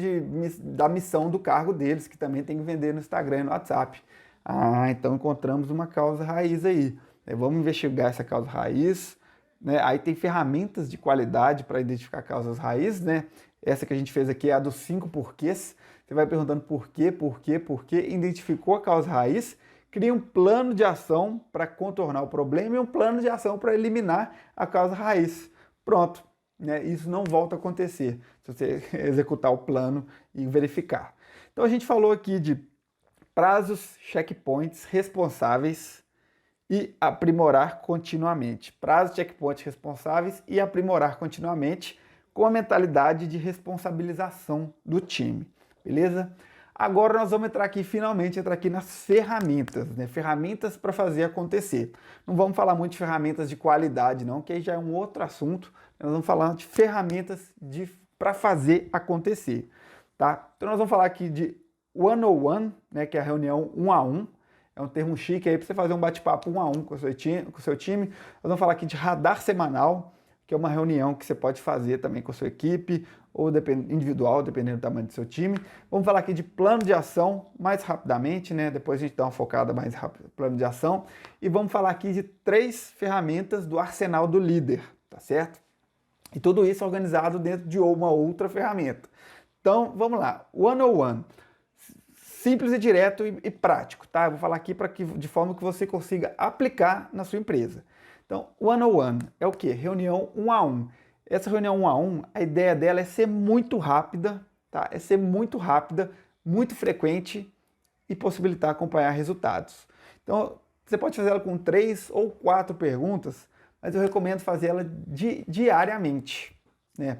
da missão do cargo deles, que também tem que vender no Instagram e no WhatsApp. Ah, então encontramos uma causa raiz aí. Vamos investigar essa causa raiz, né? Aí tem ferramentas de qualidade para identificar causas raízes, né? Essa que a gente fez aqui é a dos 5 porquês. Você vai perguntando por quê, identificou a causa raiz, cria um plano de ação para contornar o problema e um plano de ação para eliminar a causa raiz. Pronto, né? Isso não volta a acontecer se você executar o plano e verificar. Então a gente falou aqui de prazos, checkpoints responsáveis e aprimorar continuamente. Prazos, checkpoints responsáveis e aprimorar continuamente com a mentalidade de responsabilização do time. Beleza? Agora nós vamos finalmente entrar aqui nas ferramentas, né? Ferramentas para fazer acontecer. Não vamos falar muito de ferramentas de qualidade, não, que aí já é um outro assunto. Nós vamos falar de ferramentas para fazer acontecer, tá? Então nós vamos falar aqui de one-on-one, né? Que é a reunião 1 a 1. É um termo chique aí para você fazer um bate-papo 1 a 1 com o seu time. Nós vamos falar aqui de radar semanal, que é uma reunião que você pode fazer também com a sua equipe, ou individual, dependendo do tamanho do seu time. Vamos falar aqui de plano de ação mais rapidamente, né? Depois a gente dá uma focada mais rápida no plano de ação. E vamos falar aqui de 3 ferramentas do arsenal do líder, tá certo? E tudo isso organizado dentro de uma outra ferramenta. Então, vamos lá. One-on-one. Simples e direto e prático, tá? Eu vou falar aqui de forma que você consiga aplicar na sua empresa. Então, one-on-one é o quê? Reunião 1 a 1. Essa reunião 1 a 1, a ideia dela é ser muito rápida, tá? É ser muito rápida, muito frequente e possibilitar acompanhar resultados. Então, você pode fazer ela com 3 ou 4 perguntas, mas eu recomendo fazer ela diariamente, né?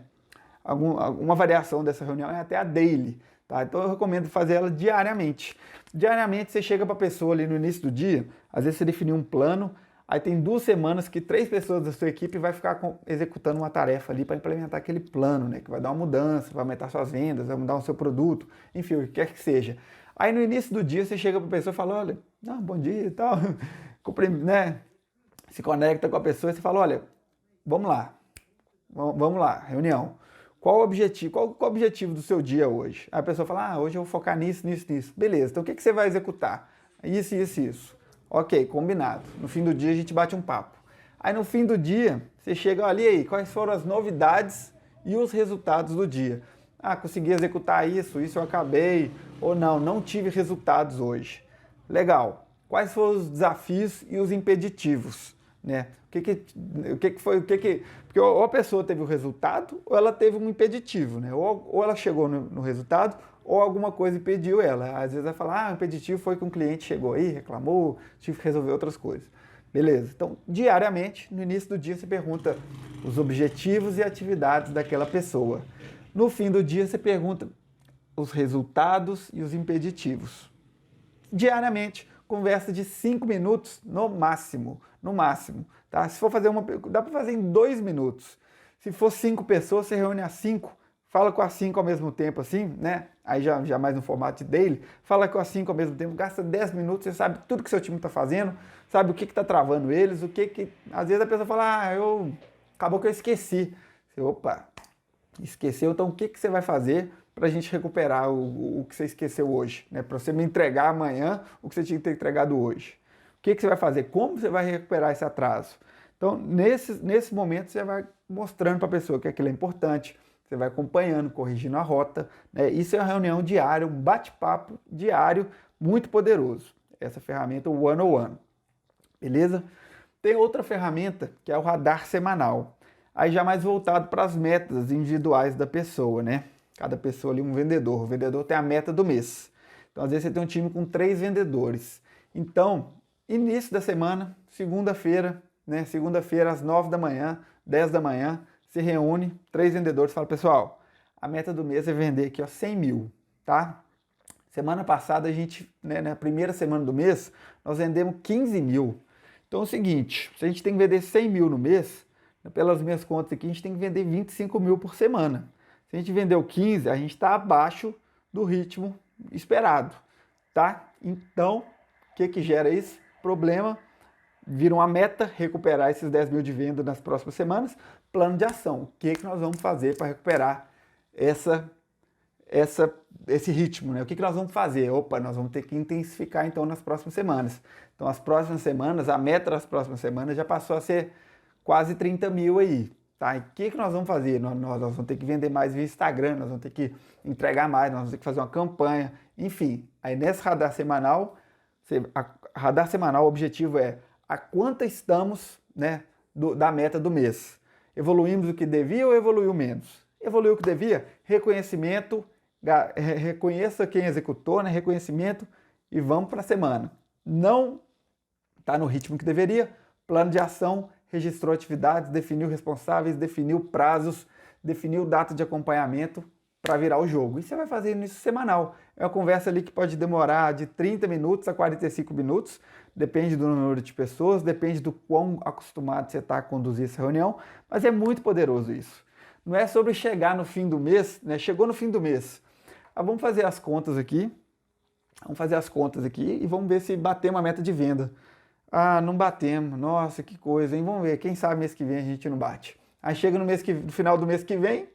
Uma variação dessa reunião é até a daily, tá? Então eu recomendo fazer ela diariamente. Diariamente você chega para a pessoa ali no início do dia, às vezes você definiu um plano, aí tem 2 semanas que 3 pessoas da sua equipe vai ficar executando uma tarefa ali para implementar aquele plano, né? Que vai dar uma mudança, vai aumentar suas vendas, vai mudar o seu produto, enfim, o que quer que seja. Aí no início do dia você chega para a pessoa e fala, olha, bom dia e tal, né? Se conecta com a pessoa e você fala, olha, vamos lá, reunião. Qual o objetivo do seu dia hoje? Aí a pessoa fala, hoje eu vou focar nisso. Beleza, então o que você vai executar? Isso. Ok, combinado. No fim do dia a gente bate um papo. Aí no fim do dia, você chega ali aí, quais foram as novidades e os resultados do dia? Consegui executar isso eu acabei, ou não tive resultados hoje. Legal. Quais foram os desafios e os impeditivos, né? Porque ou a pessoa teve o resultado ou ela teve um impeditivo, né? Ou ela chegou no resultado ou alguma coisa impediu ela. Às vezes vai falar, o impeditivo foi que um cliente chegou aí, reclamou, tive que resolver outras coisas. Beleza, então diariamente, no início do dia, você pergunta os objetivos e atividades daquela pessoa. No fim do dia, você pergunta os resultados e os impeditivos. Diariamente, conversa de 5 minutos no máximo, tá? Se for fazer dá para fazer em 2 minutos. Se for 5 pessoas, você reúne as 5, fala com as 5 ao mesmo tempo, assim, né? Aí já mais no formato de daily, fala com as 5 ao mesmo tempo, gasta 10 minutos, você sabe tudo que seu time está fazendo, sabe o que está travando eles, às vezes a pessoa fala, acabou que eu esqueci. Opa, esqueceu, então o que você vai fazer para a gente recuperar o que você esqueceu hoje, né? Para você me entregar amanhã o que você tinha que ter entregado hoje. O que você vai fazer? Como você vai recuperar esse atraso? Então, nesse momento, você vai mostrando para a pessoa que aquilo é importante, você vai acompanhando, corrigindo a rota, né? Isso é uma reunião diária, um bate-papo diário muito poderoso. Essa ferramenta, o one-on-one. Beleza? Tem outra ferramenta, que é o radar semanal. Aí já mais voltado para as metas individuais da pessoa, né? Cada pessoa ali um vendedor. O vendedor tem a meta do mês. Então, às vezes, você tem um time com 3 vendedores. Então, início da semana, segunda-feira, né? Segunda-feira, às 9 da manhã, 10 da manhã, se reúne, 3 vendedores e fala, pessoal, a meta do mês é vender aqui, 100 mil, tá? Semana passada, a gente, né, na primeira semana do mês, nós vendemos 15 mil. Então, é o seguinte, se a gente tem que vender 100 mil no mês, pelas minhas contas aqui, a gente tem que vender 25 mil por semana. Se a gente vendeu 15, a gente está abaixo do ritmo esperado, tá? Então, o que gera isso? Problema vira uma meta recuperar esses 10 mil de venda nas próximas semanas. Plano de ação, o que nós vamos fazer para recuperar esse ritmo, né? O que nós vamos fazer? Opa, nós vamos ter que intensificar então nas próximas semanas. Então as próximas semanas, a meta das próximas semanas já passou a ser quase 30 mil aí. Tá? E o que nós vamos fazer? Nós vamos ter que vender mais via Instagram, nós vamos ter que entregar mais, nós vamos ter que fazer uma campanha, enfim. Aí nesse radar semanal, o objetivo é a quanto estamos, né, da meta do mês. Evoluímos o que devia ou evoluiu menos? Evoluiu o que devia? Reconhecimento, reconheça quem executou, né, reconhecimento e vamos para a semana. Não está no ritmo que deveria, plano de ação, registrou atividades, definiu responsáveis, definiu prazos, definiu data de acompanhamento para virar o jogo. E você vai fazer isso semanal. É uma conversa ali que pode demorar de 30 minutos a 45 minutos, depende do número de pessoas, depende do quão acostumado você está a conduzir essa reunião, mas é muito poderoso isso. Não é sobre chegar no fim do mês, né? Chegou no fim do mês. Vamos fazer as contas aqui. E vamos ver se bater uma meta de venda. Não batemos. Nossa, que coisa, hein? Vamos ver. Quem sabe mês que vem a gente não bate. Aí chega no final do mês que vem.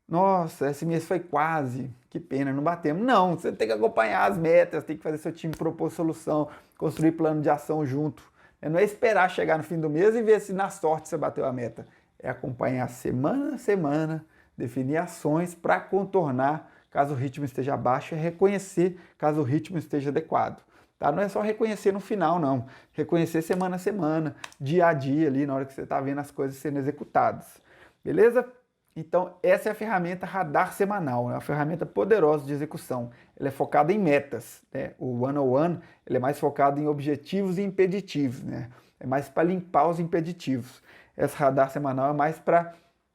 Nossa, esse mês foi quase. Que pena, não batemos. Não, você tem que acompanhar as metas, tem que fazer seu time propor solução, construir plano de ação junto. Não é esperar chegar no fim do mês e ver se na sorte você bateu a meta. É acompanhar semana a semana, definir ações para contornar caso o ritmo esteja baixo e reconhecer caso o ritmo esteja adequado. Tá? Não é só reconhecer no final, não. Reconhecer semana a semana, dia a dia, ali, na hora que você está vendo as coisas sendo executadas. Beleza? Então, essa é a ferramenta Radar Semanal, é uma ferramenta poderosa de execução. Ela é focada em metas, né? O 101 ele é mais focado em objetivos e impeditivos, né? É mais para limpar os impeditivos. Essa Radar Semanal é mais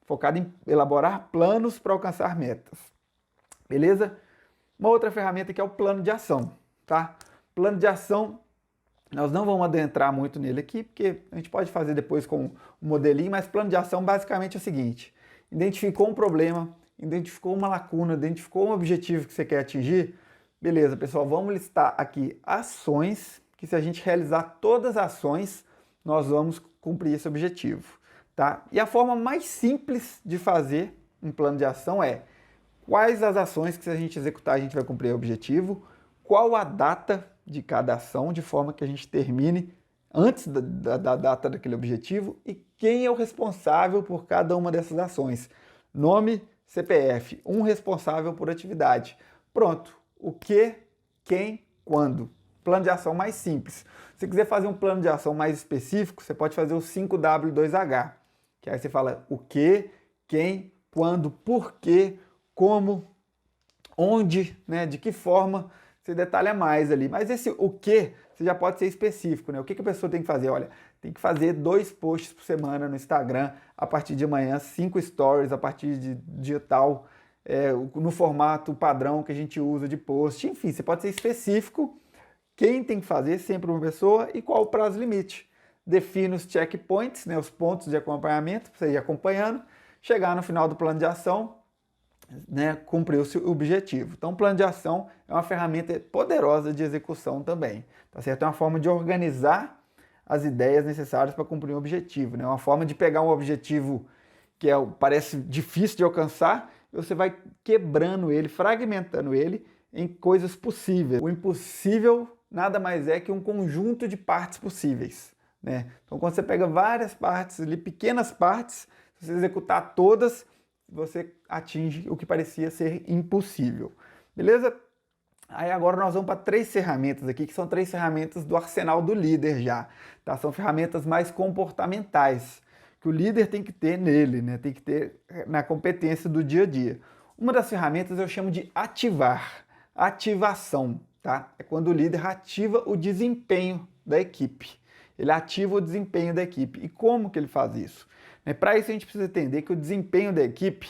focada em elaborar planos para alcançar metas. Beleza? Uma outra ferramenta que é o plano de ação, tá? Plano de ação, nós não vamos adentrar muito nele aqui, porque a gente pode fazer depois com um modelinho, mas plano de ação basicamente é o seguinte: identificou um problema, identificou uma lacuna, identificou um objetivo que você quer atingir, beleza, pessoal, vamos listar aqui ações que, se a gente realizar todas as ações, nós vamos cumprir esse objetivo, tá? E a forma mais simples de fazer um plano de ação é: quais as ações que, se a gente executar, a gente vai cumprir o objetivo, qual a data de cada ação, de forma que a gente termine antes da data daquele objetivo, e quem é o responsável por cada uma dessas ações. Nome, CPF, um responsável por atividade. Pronto. O que, quem, quando. Plano de ação mais simples. Se quiser fazer um plano de ação mais específico, você pode fazer o 5W2H, que aí você fala o que, quem, quando, por quê, como, onde, né, de que forma. Você detalha mais ali. Mas esse o que, você já pode ser específico, né? O que a pessoa tem que fazer? Olha, tem que fazer 2 posts por semana no Instagram, a partir de amanhã, 5 stories a partir de dia tal, no formato padrão que a gente usa de post. Enfim, você pode ser específico. Quem tem que fazer, sempre uma pessoa, e qual o prazo limite. Define os checkpoints, né, os pontos de acompanhamento, para você ir acompanhando, chegar no final do plano de ação, né, cumprir o seu objetivo. Então, o plano de ação é uma ferramenta poderosa de execução também, tá certo? É uma forma de organizar as ideias necessárias para cumprir um objetivo, né? Uma forma de pegar um objetivo que parece difícil de alcançar, e você vai quebrando ele, fragmentando ele em coisas possíveis. O impossível nada mais é que um conjunto de partes possíveis, né? Então, quando você pega várias partes, ali, pequenas partes, se você executar todas, você atinge o que parecia ser impossível. Beleza? Aí agora nós vamos para 3 ferramentas aqui, que são 3 ferramentas do arsenal do líder já. Tá? São ferramentas mais comportamentais, que o líder tem que ter nele, né? Tem que ter na competência do dia a dia. Uma das ferramentas eu chamo de ativar, ativação. Tá? É quando o líder ativa o desempenho da equipe. Ele ativa o desempenho da equipe. E como que ele faz isso? Para isso a gente precisa entender que o desempenho da equipe,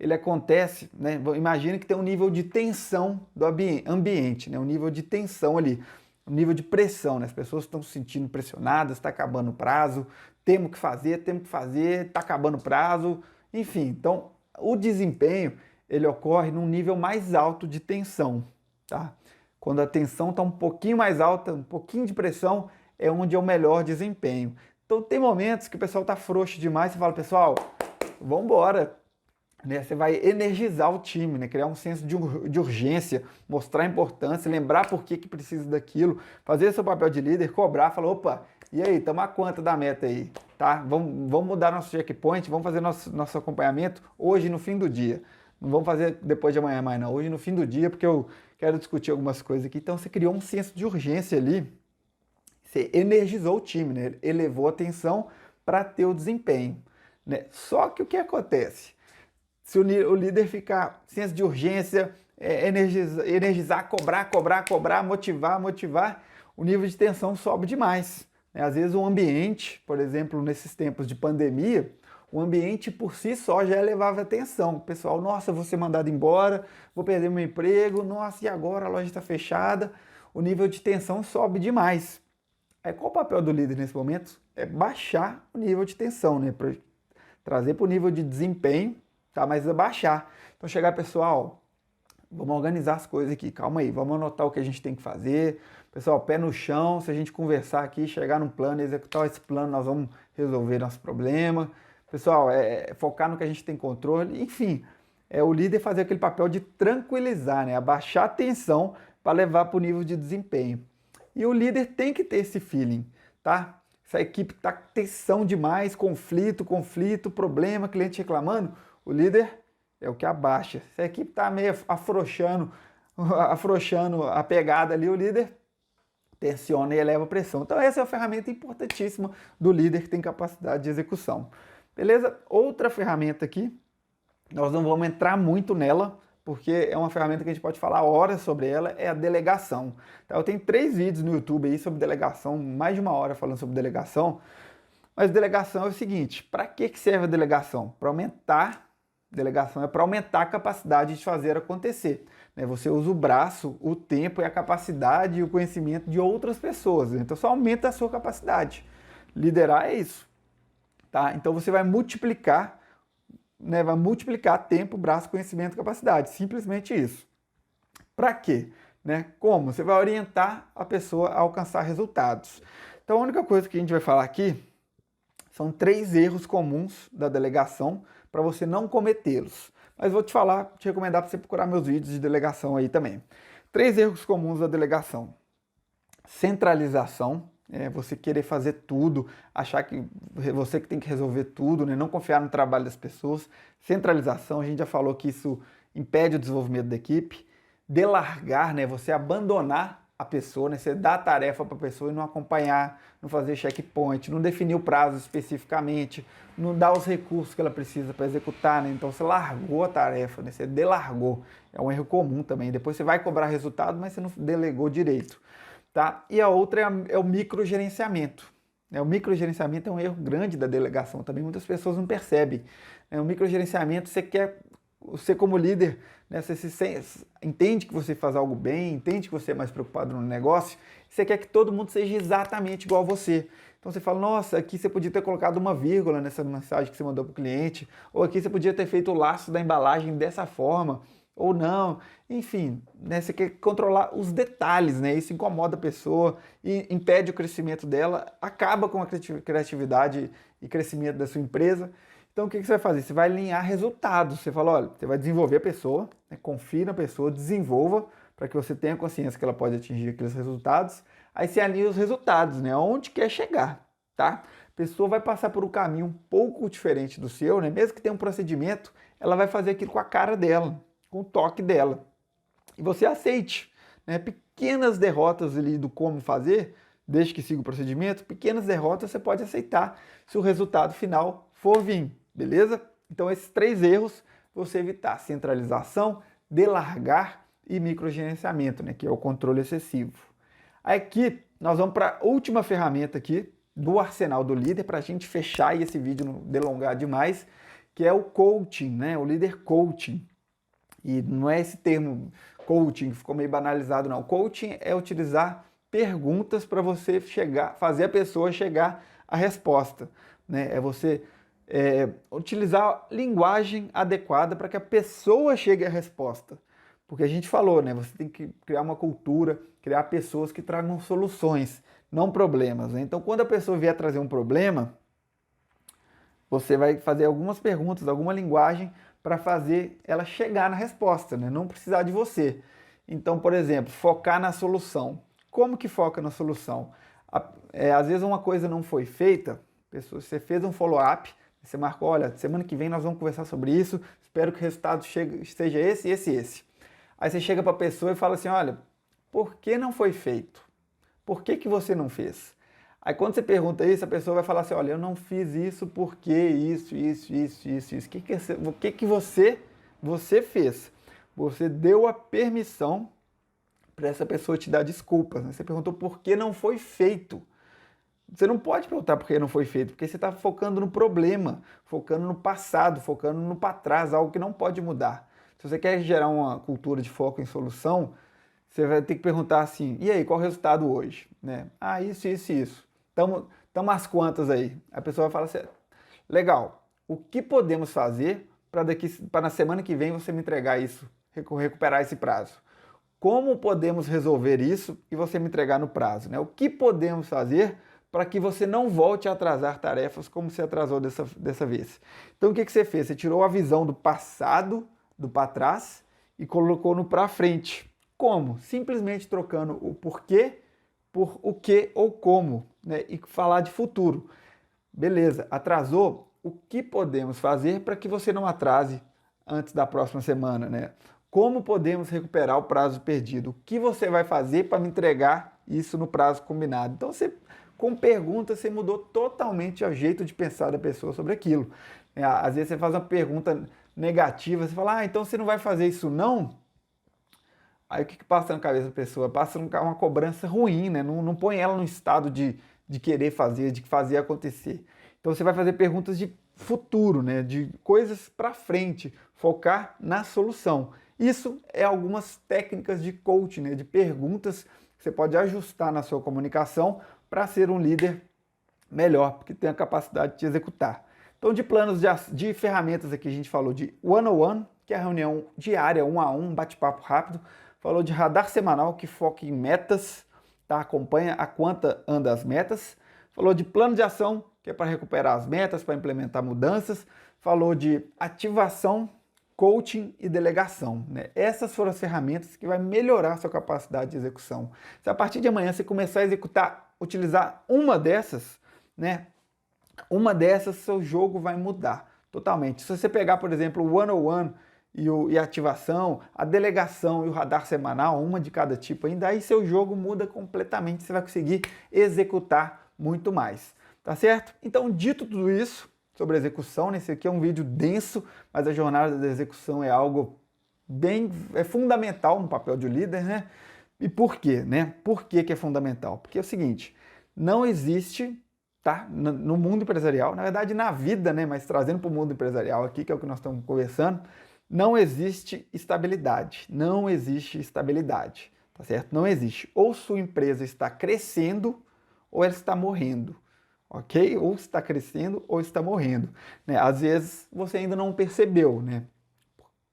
ele acontece, né? Imagina que tem um nível de tensão do ambiente, né? Um nível de tensão ali, um nível de pressão, né? As pessoas estão se sentindo pressionadas, está acabando o prazo, temos que fazer, está acabando o prazo, enfim. Então, o desempenho, ele ocorre num nível mais alto de tensão, tá? Quando a tensão está um pouquinho mais alta, um pouquinho de pressão, é onde é o melhor desempenho. Então tem momentos que o pessoal tá frouxo demais, você fala, pessoal, vamos embora. Né? Você vai energizar o time, né? Criar um senso de urgência, mostrar a importância, lembrar por que precisa daquilo, fazer seu papel de líder, cobrar, falar, opa, e aí, estamos a quanto da meta aí? Tá? Vamos mudar nosso checkpoint, vamos fazer nosso acompanhamento hoje no fim do dia. Não vamos fazer depois de amanhã mais não, hoje no fim do dia, porque eu quero discutir algumas coisas aqui. Então você criou um senso de urgência ali, você energizou o time, né? Elevou a tensão para ter o desempenho. Né? Só que o que acontece? Se o líder ficar senso de urgência, energizar, cobrar, motivar, o nível de tensão sobe demais. Né? Às vezes o ambiente, por exemplo, nesses tempos de pandemia, o ambiente por si só já elevava a tensão. O pessoal, nossa, vou ser mandado embora, vou perder meu emprego, nossa, e agora a loja está fechada? O nível de tensão sobe demais. Aí qual o papel do líder nesse momento? É baixar o nível de tensão, né? Para trazer para o nível de desempenho, tá? Mas abaixar. Então chegar, pessoal, vamos organizar as coisas aqui, calma aí, vamos anotar o que a gente tem que fazer. Pessoal, pé no chão, se a gente conversar aqui, chegar num plano, executar esse plano, nós vamos resolver nosso problema. Pessoal, focar no que a gente tem controle, enfim, o líder fazer aquele papel de tranquilizar, né? Abaixar a tensão para levar para o nível de desempenho. E o líder tem que ter esse feeling, tá? Se a equipe está com tensão demais, conflito, problema, cliente reclamando, o líder é o que abaixa. Se a equipe está meio afrouxando a pegada ali, o líder tensiona e eleva a pressão. Então essa é uma ferramenta importantíssima do líder que tem capacidade de execução. Beleza? Outra ferramenta aqui, nós não vamos entrar muito nela, porque é uma ferramenta que a gente pode falar horas sobre ela, é a delegação. Então, eu tenho 3 vídeos no YouTube aí sobre delegação, mais de 1 hora falando sobre delegação, mas delegação é o seguinte, para que serve a delegação? Para aumentar, delegação é para aumentar a capacidade de fazer acontecer. Né? Você usa o braço, o tempo e a capacidade e o conhecimento de outras pessoas, então só aumenta a sua capacidade. Liderar é isso. Tá? Então você vai multiplicar, né, vai multiplicar tempo, braço, conhecimento, capacidade. Simplesmente isso. Para quê? Né? Como? Você vai orientar a pessoa a alcançar resultados. Então a única coisa que a gente vai falar aqui são 3 erros comuns da delegação para você não cometê-los. Mas vou te recomendar para você procurar meus vídeos de delegação aí também. 3 erros comuns da delegação. Centralização. Você querer fazer tudo, achar que você que tem que resolver tudo, né? Não confiar no trabalho das pessoas. Centralização, a gente já falou que isso impede o desenvolvimento da equipe. Delargar, né? Você abandonar a pessoa, né? Você dá a tarefa para a pessoa e não acompanhar, não fazer checkpoint, não definir o prazo especificamente, não dar os recursos que ela precisa para executar, né? Então você largou a tarefa, né? Você delargou. É um erro comum também. Depois você vai cobrar resultado, mas você não delegou direito. Tá? E a outra é o microgerenciamento. O microgerenciamento é um erro grande da delegação, também muitas pessoas não percebem. O microgerenciamento, você como líder, né, você entende que você faz algo bem, entende que você é mais preocupado no negócio, você quer que todo mundo seja exatamente igual a você. Então você fala, nossa, aqui você podia ter colocado uma vírgula nessa mensagem que você mandou para o cliente, ou aqui você podia ter feito o laço da embalagem dessa forma, ou não, enfim, né, você quer controlar os detalhes, né, isso incomoda a pessoa e impede o crescimento dela, acaba com a criatividade e crescimento da sua empresa. Então o que você vai fazer? Você vai alinhar resultados, você fala, olha, você vai desenvolver a pessoa, né, confie na pessoa, desenvolva para que você tenha consciência que ela pode atingir aqueles resultados, aí você alinha os resultados, né, onde quer chegar, tá? A pessoa vai passar por um caminho um pouco diferente do seu, né, mesmo que tenha um procedimento, ela vai fazer aquilo com a cara dela, com o toque dela. E você aceite, né? Pequenas derrotas ali do como fazer, desde que siga o procedimento, pequenas derrotas você pode aceitar se o resultado final for vir, beleza? Então esses 3 erros você evitar: centralização, delargar e microgerenciamento, né? Que é o controle excessivo. Aqui nós vamos para a última ferramenta aqui do arsenal do líder, para a gente fechar e esse vídeo não delongar demais, que é o coaching, né? O líder coaching. E não é esse termo coaching que ficou meio banalizado, não. Coaching é utilizar perguntas para você fazer a pessoa chegar à resposta. Né? É você utilizar linguagem adequada para que a pessoa chegue à resposta. Porque a gente falou, né? Você tem que criar uma cultura, criar pessoas que tragam soluções, não problemas, né? Então, quando a pessoa vier trazer um problema, você vai fazer algumas perguntas, alguma linguagem para fazer ela chegar na resposta, né? Não precisar de você. Então, por exemplo, focar na solução. Como que foca na solução? Às vezes uma coisa não foi feita, você fez um follow-up, você marcou, olha, semana que vem nós vamos conversar sobre isso, espero que o resultado seja esse, esse e esse. Aí você chega para a pessoa e fala assim, olha, por que não foi feito? Por que você não fez? Aí quando você pergunta isso, a pessoa vai falar assim, olha, eu não fiz isso porque isso. O que você fez? Você deu a permissão para essa pessoa te dar desculpas, né? Você perguntou por que não foi feito. Você não pode perguntar por que não foi feito, porque você está focando no problema, focando no passado, focando no para trás, algo que não pode mudar. Se você quer gerar uma cultura de foco em solução, você vai ter que perguntar assim, e aí, qual o resultado hoje? Né? Ah, isso. Estamos às quantas aí? A pessoa vai falar assim, legal, o que podemos fazer para na semana que vem você me entregar isso, recuperar esse prazo? Como podemos resolver isso e você me entregar no prazo? Né? O que podemos fazer para que você não volte a atrasar tarefas como você atrasou dessa vez? Então o que você fez? Você tirou a visão do passado, do para trás, e colocou no para frente. Como? Simplesmente trocando o porquê por o que ou como, né? E falar de futuro. Beleza, atrasou? O que podemos fazer para que você não atrase antes da próxima semana, né? Como podemos recuperar o prazo perdido? O que você vai fazer para me entregar isso no prazo combinado? Então, com perguntas, você mudou totalmente o jeito de pensar da pessoa sobre aquilo. Às vezes você faz uma pergunta negativa, você fala, então você não vai fazer isso não? Aí o que passa na cabeça da pessoa? Passa uma cobrança ruim, né? Não põe ela no estado de querer fazer, de fazer acontecer. Então você vai fazer perguntas de futuro, né? De coisas para frente, focar na solução. Isso é algumas técnicas de coaching, né? De perguntas que você pode ajustar na sua comunicação para ser um líder melhor, porque tem a capacidade de executar. Então, de planos de ferramentas aqui, a gente falou de one-on-one, que é a reunião diária, 1 a 1, um bate-papo rápido. Falou de radar semanal, que foca em metas, tá? Acompanha a quanta anda as metas. Falou de plano de ação, que é para recuperar as metas, para implementar mudanças. Falou de ativação, coaching e delegação, né? Essas foram as ferramentas que vai melhorar a sua capacidade de execução. Se a partir de amanhã você começar a executar, utilizar uma dessas, né? Uma dessas, seu jogo vai mudar totalmente. Se você pegar, por exemplo, o one-on-one e a ativação, a delegação e o radar semanal, uma de cada tipo ainda, aí seu jogo muda completamente, você vai conseguir executar muito mais, tá certo? Então, dito tudo isso sobre a execução, esse aqui é um vídeo denso, mas a jornada da execução é algo fundamental no papel de líder, né? E por quê, né? Por que é fundamental? Porque é o seguinte, não existe, tá? No mundo empresarial, na verdade na vida, né? Mas trazendo para o mundo empresarial aqui, que é o que nós estamos conversando, não existe estabilidade. Não existe estabilidade, tá certo? Não existe. Ou sua empresa está crescendo ou ela está morrendo, ok? Ou está crescendo ou está morrendo, né? Às vezes você ainda não percebeu, né?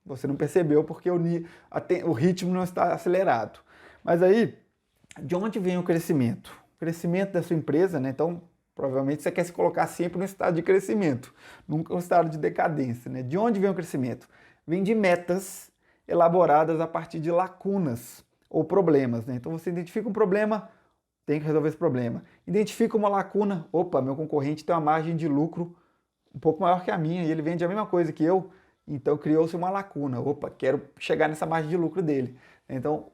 Você não percebeu porque o ritmo não está acelerado. Mas aí, de onde vem o crescimento? O crescimento da sua empresa, né? Então, provavelmente você quer se colocar sempre no estado de crescimento, nunca no estado de decadência, né? De onde vem o crescimento? Vem de metas elaboradas a partir de lacunas ou problemas, né? Então você identifica um problema, tem que resolver esse problema. Identifica uma lacuna, opa, meu concorrente tem uma margem de lucro um pouco maior que a minha e ele vende a mesma coisa que eu, então criou-se uma lacuna, opa, quero chegar nessa margem de lucro dele. Então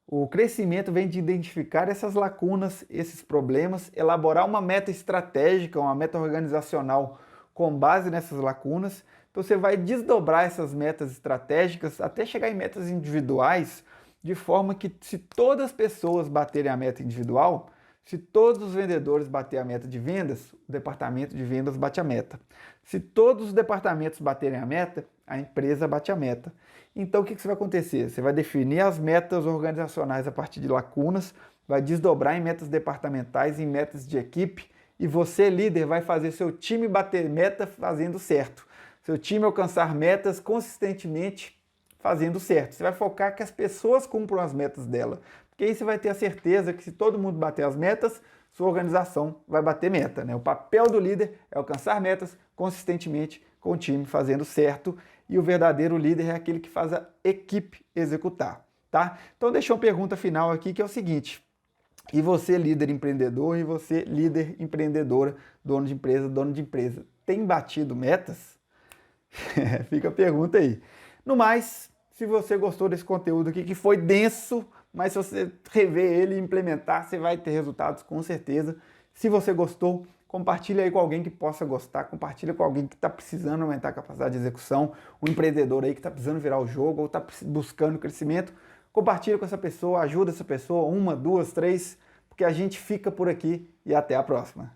o crescimento vem de identificar essas lacunas, esses problemas, elaborar uma meta estratégica, uma meta organizacional com base nessas lacunas. Então você vai desdobrar essas metas estratégicas até chegar em metas individuais, de forma que se todas as pessoas baterem a meta individual, se todos os vendedores baterem a meta de vendas, o departamento de vendas bate a meta. Se todos os departamentos baterem a meta, a empresa bate a meta. Então o que vai acontecer? Você vai definir as metas organizacionais a partir de lacunas, vai desdobrar em metas departamentais, em metas de equipe, e você, líder, vai fazer seu time bater meta fazendo certo. Seu time alcançar metas consistentemente fazendo certo. Você vai focar que as pessoas cumpram as metas dela. Porque aí você vai ter a certeza que se todo mundo bater as metas, sua organização vai bater meta, né? O papel do líder é alcançar metas consistentemente com o time fazendo certo, e o verdadeiro líder é aquele que faz a equipe executar, tá? Então deixa uma pergunta final aqui que é o seguinte: e você, líder empreendedor, e você, líder empreendedora, dono de empresa, tem batido metas? Fica a pergunta aí. No mais, se você gostou desse conteúdo aqui, que foi denso, mas se você rever ele e implementar, você vai ter resultados com certeza. Se você gostou, compartilha aí com alguém que possa gostar, compartilha com alguém que está precisando aumentar a capacidade de execução, um empreendedor aí que está precisando virar o jogo ou está buscando crescimento. Compartilha com essa pessoa, ajuda essa pessoa, 1, 2, 3, porque a gente fica por aqui e até a próxima.